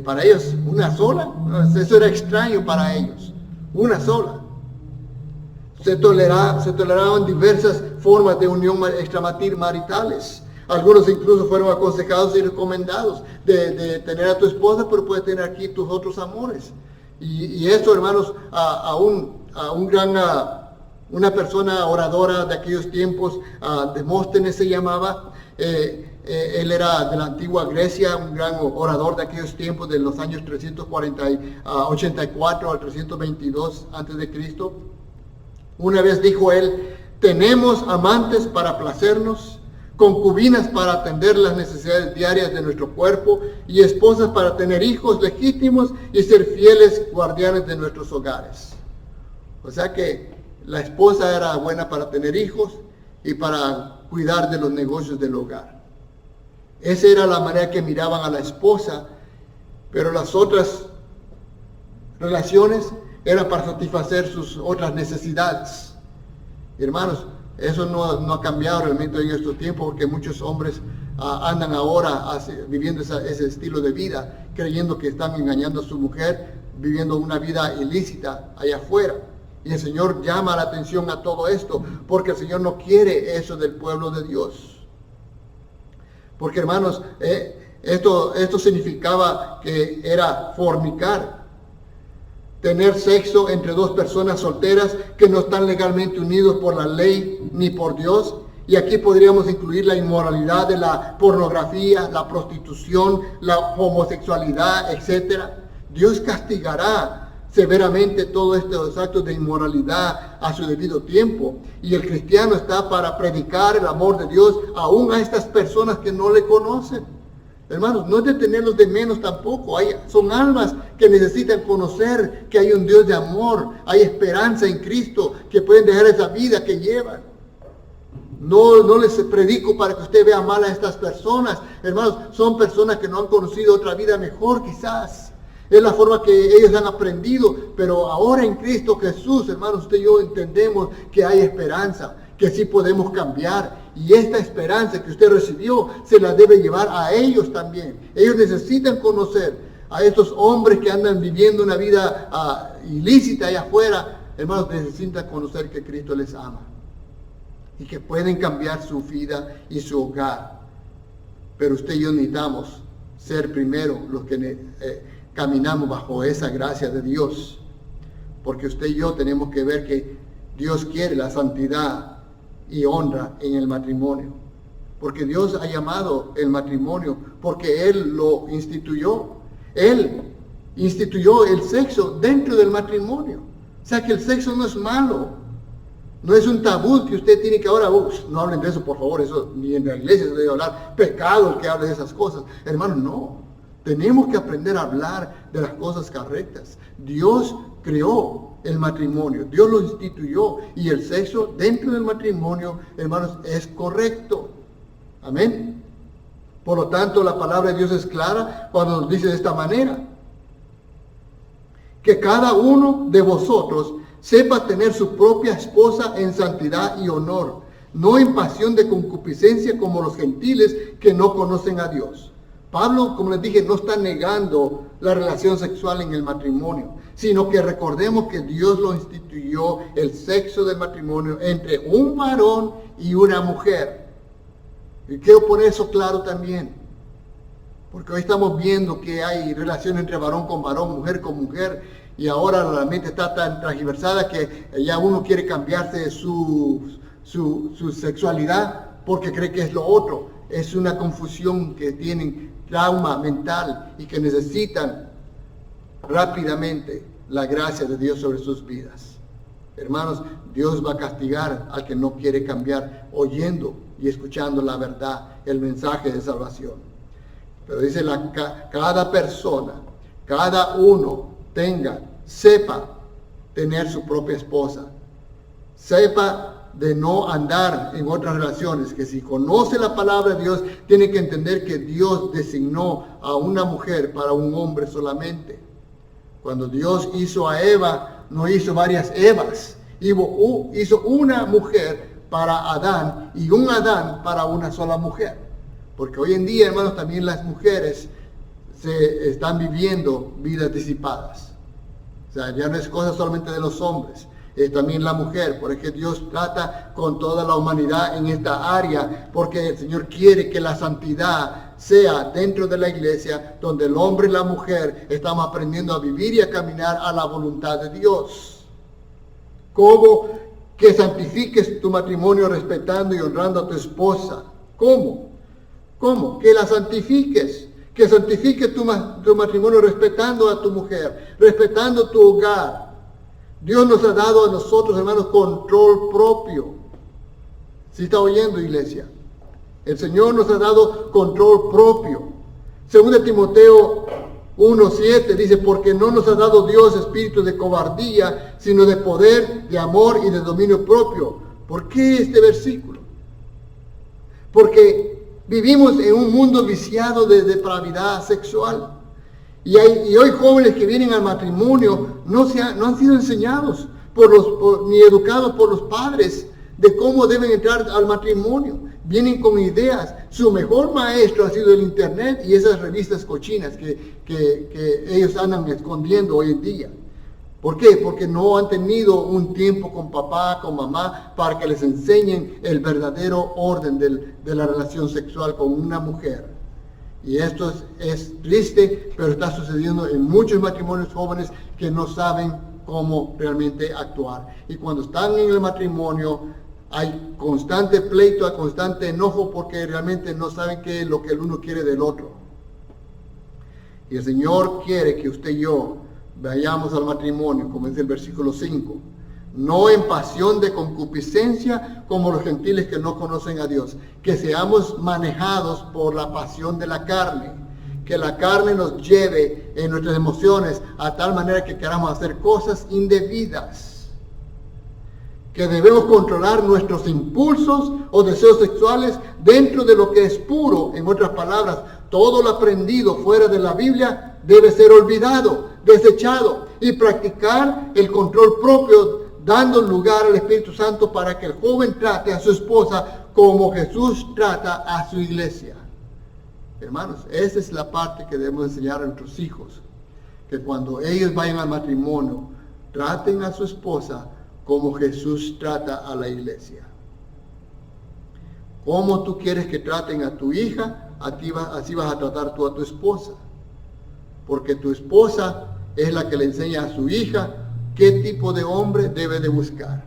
Para ellos, ¿una sola? Eso era extraño para ellos, una sola. Se toleraban diversas formas de unión extramaritales. Algunos incluso fueron aconsejados y recomendados de tener a tu esposa, pero puedes tener aquí tus otros amores. Y esto, hermanos, una persona oradora de aquellos tiempos, Demóstenes se llamaba, él era de la antigua Grecia, un gran orador de aquellos tiempos, de los años 384 al 322 a.C. Una vez dijo él: tenemos amantes para placernos, concubinas para atender las necesidades diarias de nuestro cuerpo, y esposas para tener hijos legítimos y ser fieles guardianes de nuestros hogares. O sea que la esposa era buena para tener hijos y para cuidar de los negocios del hogar. Esa era la manera que miraban a la esposa, pero las otras relaciones eran para satisfacer sus otras necesidades. Hermanos, eso no ha cambiado realmente en estos tiempos, porque muchos hombres andan ahora viviendo ese estilo de vida, creyendo que están engañando a su mujer, viviendo una vida ilícita allá afuera. Y el Señor llama la atención a todo esto, porque el Señor no quiere eso del pueblo de Dios. Porque, hermanos, esto significaba que era fornicar, tener sexo entre dos personas solteras que no están legalmente unidos por la ley ni por Dios. Y aquí podríamos incluir la inmoralidad de la pornografía, la prostitución, la homosexualidad, etc. Dios castigará severamente todos estos actos de inmoralidad a su debido tiempo. Y el cristiano está para predicar el amor de Dios aún a estas personas que no le conocen. Hermanos, no es de tenerlos de menos tampoco. Son almas que necesitan conocer que hay un Dios de amor, hay esperanza en Cristo, que pueden dejar esa vida que llevan. No les predico para que usted vea mal a estas personas. Hermanos, son personas que no han conocido otra vida mejor quizás. Es la forma que ellos han aprendido, pero ahora en Cristo Jesús, hermanos, usted y yo entendemos que hay esperanza, que sí podemos cambiar. Y esta esperanza que usted recibió se la debe llevar a ellos también. Ellos necesitan conocer a estos hombres que andan viviendo una vida ilícita allá afuera. Hermanos, necesitan conocer que Cristo les ama y que pueden cambiar su vida y su hogar. Pero usted y yo necesitamos ser primero los que caminamos bajo esa gracia de Dios, porque usted y yo tenemos que ver que Dios quiere la santidad y honra en el matrimonio, porque Dios ha llamado el matrimonio, porque Él lo instituyó. Él instituyó el sexo dentro del matrimonio. O sea que el sexo no es malo, no es un tabú que usted tiene que ahora, no hablen de eso por favor, eso ni en la iglesia se debe hablar, pecado el que hable de esas cosas. Hermanos, no. Tenemos que aprender a hablar de las cosas correctas. Dios creó el matrimonio, Dios lo instituyó, y el sexo dentro del matrimonio, hermanos, es correcto. Amén. Por lo tanto, la palabra de Dios es clara cuando nos dice de esta manera: que cada uno de vosotros sepa tener su propia esposa en santidad y honor, no en pasión de concupiscencia como los gentiles que no conocen a Dios. Pablo, como les dije, no está negando la relación sexual en el matrimonio, sino que recordemos que Dios lo instituyó, el sexo del matrimonio, entre un varón y una mujer. Y quiero poner eso claro también, porque hoy estamos viendo que hay relación entre varón con varón, mujer con mujer, y ahora la mente está tan transversada que ya uno quiere cambiarse su sexualidad porque cree que es lo otro. Es una confusión que tienen, trauma mental, y que necesitan rápidamente la gracia de Dios sobre sus vidas. Hermanos, Dios va a castigar al que no quiere cambiar oyendo y escuchando la verdad, el mensaje de salvación. Pero dice, cada persona, cada uno sepa tener su propia esposa, sepa de no andar en otras relaciones, que si conoce la palabra de Dios, tiene que entender que Dios designó a una mujer para un hombre solamente. Cuando Dios hizo a Eva, no hizo varias Evas, hizo una mujer para Adán y un Adán para una sola mujer. Porque hoy en día, hermanos, también las mujeres se están viviendo vidas disipadas. O sea, ya no es cosa solamente de los hombres, es también la mujer, porque Dios trata con toda la humanidad en esta área, porque el Señor quiere que la santidad sea dentro de la iglesia, donde el hombre y la mujer estamos aprendiendo a vivir y a caminar a la voluntad de Dios. ¿Cómo? Que santifiques tu matrimonio respetando y honrando a tu esposa. ¿Cómo? ¿Cómo? Que la santifiques. Que santifiques tu matrimonio respetando a tu mujer, respetando tu hogar. Dios nos ha dado a nosotros, hermanos, control propio. ¿Sí está oyendo, iglesia? El Señor nos ha dado control propio. Según de Timoteo 1:7 dice, porque no nos ha dado Dios espíritu de cobardía, sino de poder, de amor y de dominio propio. ¿Por qué este versículo? Porque vivimos en un mundo viciado de depravidad sexual. Y hoy jóvenes que vienen al matrimonio no han sido enseñados ni educados por los padres de cómo deben entrar al matrimonio. vienen con ideas. Su mejor maestro ha sido el internet y esas revistas cochinas que ellos andan escondiendo hoy en día. ¿Por qué? Porque no han tenido un tiempo con papá, con mamá, para que les enseñen el verdadero orden de la relación sexual con una mujer. Y esto es triste, pero está sucediendo en muchos matrimonios jóvenes que no saben cómo realmente actuar. Y cuando están en el matrimonio, hay constante pleito, hay constante enojo, porque realmente no saben qué es lo que el uno quiere del otro. Y el Señor quiere que usted y yo vayamos al matrimonio, como dice el versículo 5, no en pasión de concupiscencia como los gentiles que no conocen a Dios, que seamos manejados por la pasión de la carne, que la carne nos lleve en nuestras emociones a tal manera que queramos hacer cosas indebidas, que debemos controlar nuestros impulsos o deseos sexuales dentro de lo que es puro. En otras palabras, todo lo aprendido fuera de la Biblia debe ser olvidado, desechado, y practicar el control propio, dando lugar al Espíritu Santo para que el joven trate a su esposa como Jesús trata a su iglesia. Hermanos, esa es la parte que debemos enseñar a nuestros hijos, que cuando ellos vayan al matrimonio, traten a su esposa como Jesús trata a la iglesia. ¿Cómo tú quieres que traten a tu hija? Así vas a tratar tú a tu esposa. Porque tu esposa es la que le enseña a su hija qué tipo de hombre debe de buscar.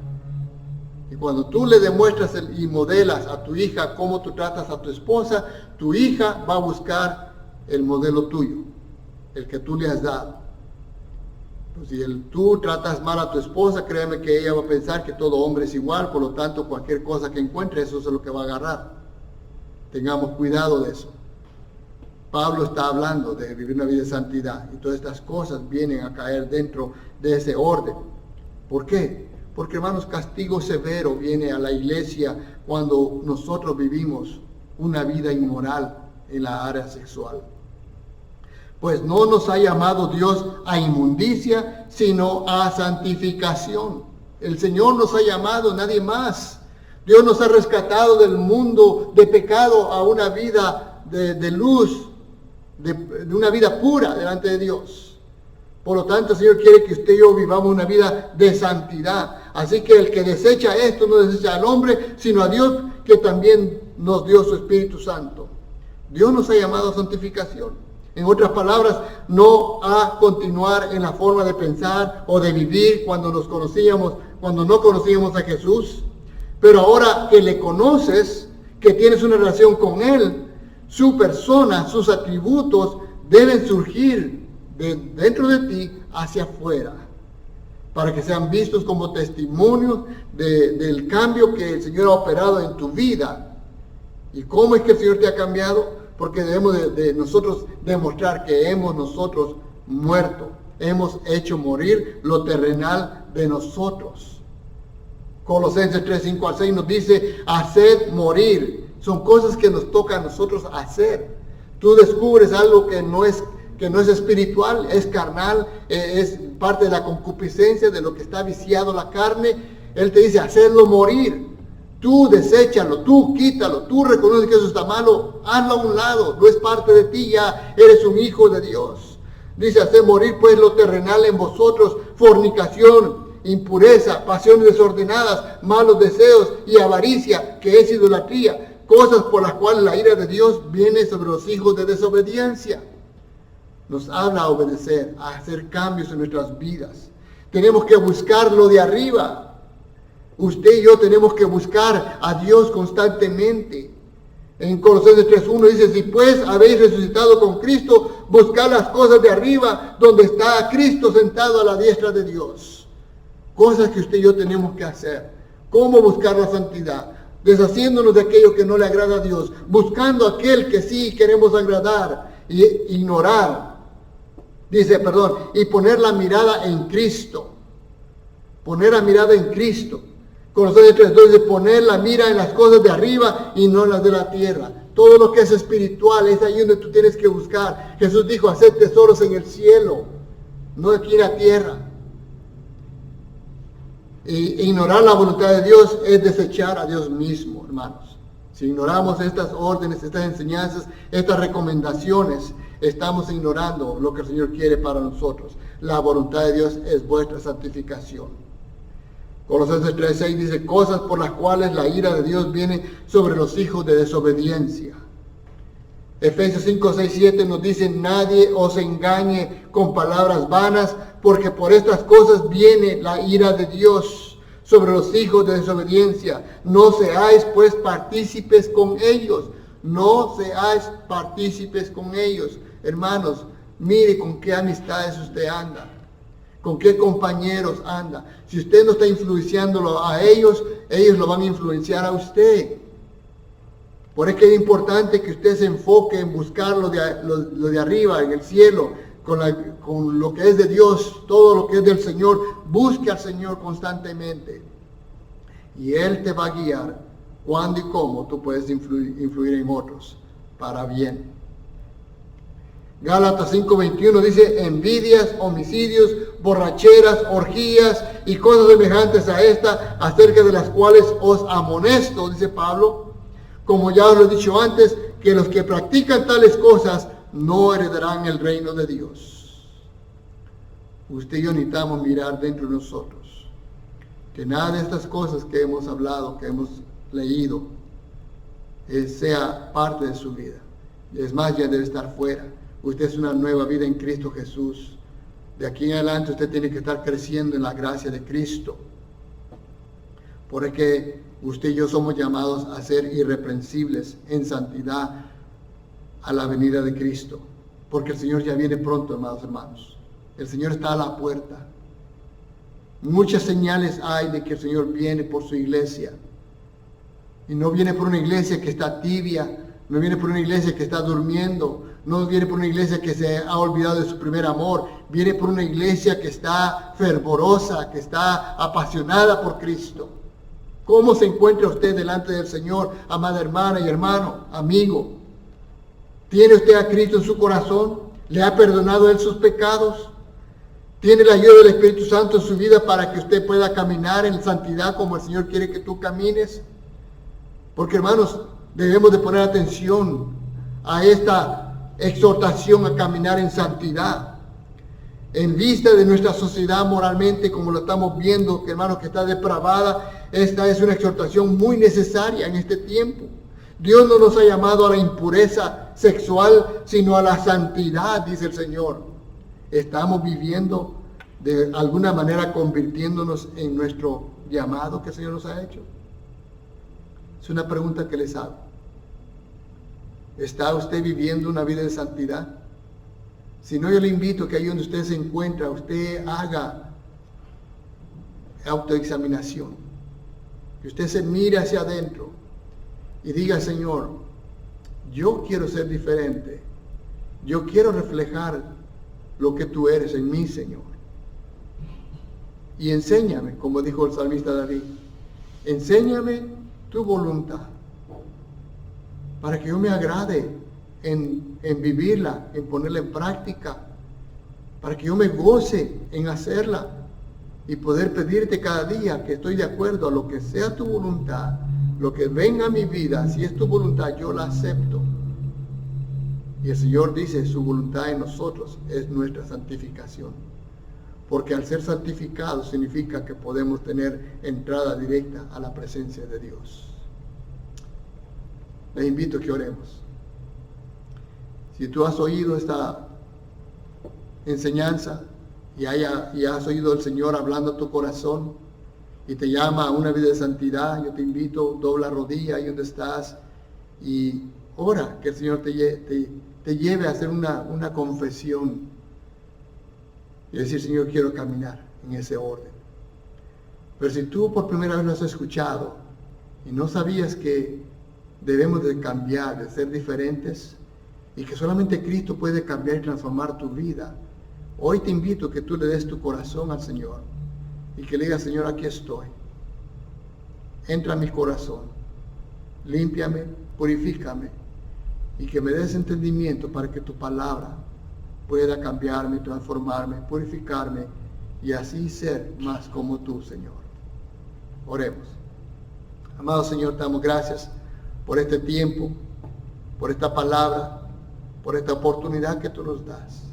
Y cuando tú le demuestras y modelas a tu hija cómo tú tratas a tu esposa, tu hija va a buscar el modelo tuyo, el que tú le has dado. Pues si tú tratas mal a tu esposa, créeme que ella va a pensar que todo hombre es igual, por lo tanto cualquier cosa que encuentre, eso es lo que va a agarrar. Tengamos cuidado de eso. Pablo está hablando de vivir una vida de santidad y todas estas cosas vienen a caer dentro de ese orden. ¿Por qué? Porque, hermanos, castigo severo viene a la iglesia cuando nosotros vivimos una vida inmoral en la área sexual. Pues no nos ha llamado Dios a inmundicia, sino a santificación. El Señor nos ha llamado, nadie más. Dios nos ha rescatado del mundo de pecado a una vida de luz, de una vida pura delante de Dios. Por lo tanto, el Señor quiere que usted y yo vivamos una vida de santidad. Así que el que desecha esto no desecha al hombre, sino a Dios, que también nos dio su Espíritu Santo. Dios nos ha llamado a santificación. En otras palabras, no a continuar en la forma de pensar o de vivir cuando no conocíamos a Jesús. Pero ahora que le conoces, que tienes una relación con Él, su persona, sus atributos deben surgir de dentro de ti hacia afuera, para que sean vistos como testimonios del cambio que el Señor ha operado en tu vida. ¿Y cómo es que el Señor te ha cambiado? Porque debemos de nosotros demostrar que hemos nosotros muerto, hemos hecho morir lo terrenal de nosotros. Colosenses 3, 5 al 6 nos dice, haced morir. Son cosas que nos toca a nosotros hacer. Tú descubres algo que no es espiritual, es carnal, es parte de la concupiscencia, de lo que está viciado la carne. Él te dice, hacedlo morir. Tú deséchalo, tú quítalo, tú reconoces que eso está malo, hazlo a un lado, no es parte de ti, ya eres un hijo de Dios. Dice, haced morir pues lo terrenal en vosotros, fornicación, impureza, pasiones desordenadas, malos deseos y avaricia, que es idolatría. Cosas por las cuales la ira de Dios viene sobre los hijos de desobediencia. Nos habla a obedecer, a hacer cambios en nuestras vidas. Tenemos que buscar lo de arriba. Usted y yo tenemos que buscar a Dios constantemente. En Colosenses 3:1 dice, si pues habéis resucitado con Cristo, buscad las cosas de arriba, donde está Cristo sentado a la diestra de Dios. Cosas que usted y yo tenemos que hacer. ¿Cómo buscar la santidad? Deshaciéndonos de aquello que no le agrada a Dios, buscando aquel que sí queremos agradar y ignorar. Y poner la mirada en Cristo. Poner la mirada en Cristo. Colosenses 3:2 dice, poner la mira en las cosas de arriba y no en las de la tierra. Todo lo que es espiritual es ahí donde tú tienes que buscar. Jesús dijo, haced tesoros en el cielo, no aquí en la tierra. E ignorar la voluntad de Dios es desechar a Dios mismo, hermanos. Si ignoramos estas órdenes, estas enseñanzas, estas recomendaciones, estamos ignorando lo que el Señor quiere para nosotros. La voluntad de Dios es vuestra santificación. Colosenses 3:6 dice, cosas por las cuales la ira de Dios viene sobre los hijos de desobediencia. Efesios 5:6-7 nos dice, nadie os engañe con palabras vanas, porque por estas cosas viene la ira de Dios sobre los hijos de desobediencia. No seáis pues partícipes con ellos. No seáis partícipes con ellos. Hermanos, mire con qué amistades usted anda. Con qué compañeros anda. Si usted no está influenciándolo a ellos, ellos lo van a influenciar a usted. Por eso es importante que usted se enfoque en buscar lo de arriba, en el cielo, con lo que es de Dios, todo lo que es del Señor. Busque al Señor constantemente. Y Él te va a guiar cuándo y cómo tú puedes influir en otros para bien. Gálatas 5:21 dice, envidias, homicidios, borracheras, orgías y cosas semejantes a esta, acerca de las cuales os amonesto, dice Pablo, como ya os lo he dicho antes, que los que practican tales cosas no heredarán el reino de Dios. Usted y yo necesitamos mirar dentro de nosotros, que nada de estas cosas que hemos hablado, que hemos leído, sea parte de su vida. Es más, ya debe estar fuera. Usted es una nueva vida en Cristo Jesús. De aquí en adelante usted tiene que estar creciendo en la gracia de Cristo. Porque usted y yo somos llamados a ser irreprensibles en santidad a la venida de Cristo. Porque el Señor ya viene pronto, amados hermanos. El Señor está a la puerta. Muchas señales hay de que el Señor viene por su iglesia. Y no viene por una iglesia que está tibia, no viene por una iglesia que está durmiendo, no viene por una iglesia que se ha olvidado de su primer amor, viene por una iglesia que está fervorosa, que está apasionada por Cristo. ¿Cómo se encuentra usted delante del Señor, amada hermana y hermano, amigo? ¿Tiene usted a Cristo en su corazón? ¿Le ha perdonado Él sus pecados? ¿Tiene la ayuda del Espíritu Santo en su vida para que usted pueda caminar en santidad como el Señor quiere que tú camines? Porque, hermanos, debemos de poner atención a esta exhortación a caminar en santidad. En vista de nuestra sociedad moralmente, como lo estamos viendo, que hermanos, que está depravada, esta es una exhortación muy necesaria en este tiempo. Dios no nos ha llamado a la impureza sexual, sino a la santidad, dice el Señor. Estamos viviendo de alguna manera convirtiéndonos en nuestro llamado que el Señor nos ha hecho. Es una pregunta que les hago. ¿Está usted viviendo una vida de santidad? Si no, yo le invito a que ahí donde usted se encuentra, usted haga autoexaminación. Que usted se mire hacia adentro y diga, Señor, yo quiero ser diferente. Yo quiero reflejar lo que tú eres en mí, Señor. Y enséñame, como dijo el salmista David, enséñame tu voluntad, para que yo me agrade en vivirla, en ponerla en práctica, para que yo me goce en hacerla y poder pedirte cada día que estoy de acuerdo a lo que sea tu voluntad, lo que venga a mi vida, si es tu voluntad, yo la acepto. Y el Señor dice, su voluntad en nosotros es nuestra santificación, porque al ser santificados significa que podemos tener entrada directa a la presencia de Dios. Les invito a que oremos. Si tú has oído esta enseñanza y has oído al Señor hablando a tu corazón y te llama a una vida de santidad, yo te invito, dobla rodilla ahí donde estás y ora que el Señor te lleve a hacer una confesión y decir, Señor, quiero caminar en ese orden. Pero si tú por primera vez lo has escuchado y no sabías que debemos de cambiar, de ser diferentes, y que solamente Cristo puede cambiar y transformar tu vida, hoy te invito a que tú le des tu corazón al Señor y que le digas, Señor, aquí estoy. Entra a mi corazón, límpiame, purifícame y que me des entendimiento para que tu palabra pueda cambiarme, transformarme, purificarme y así ser más como tú, Señor. Oremos. Amado Señor, te damos gracias por este tiempo, por esta palabra, por esta oportunidad que tú nos das.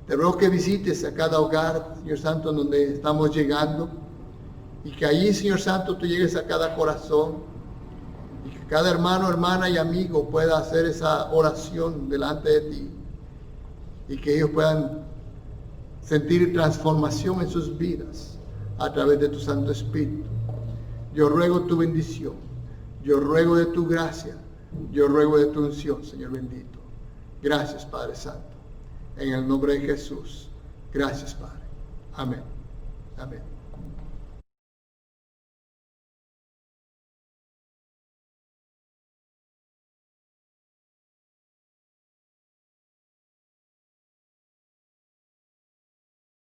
Te ruego que visites a cada hogar, Señor Santo, en donde estamos llegando, y que allí, Señor Santo, tú llegues a cada corazón, y que cada hermano, hermana y amigo pueda hacer esa oración delante de ti, y que ellos puedan sentir transformación en sus vidas a través de tu Santo Espíritu. Yo ruego tu bendición, yo ruego de tu gracia, yo ruego de tu unción, Señor bendito. Gracias, Padre Santo. En el nombre de Jesús. Gracias, Padre. Amén. Amén.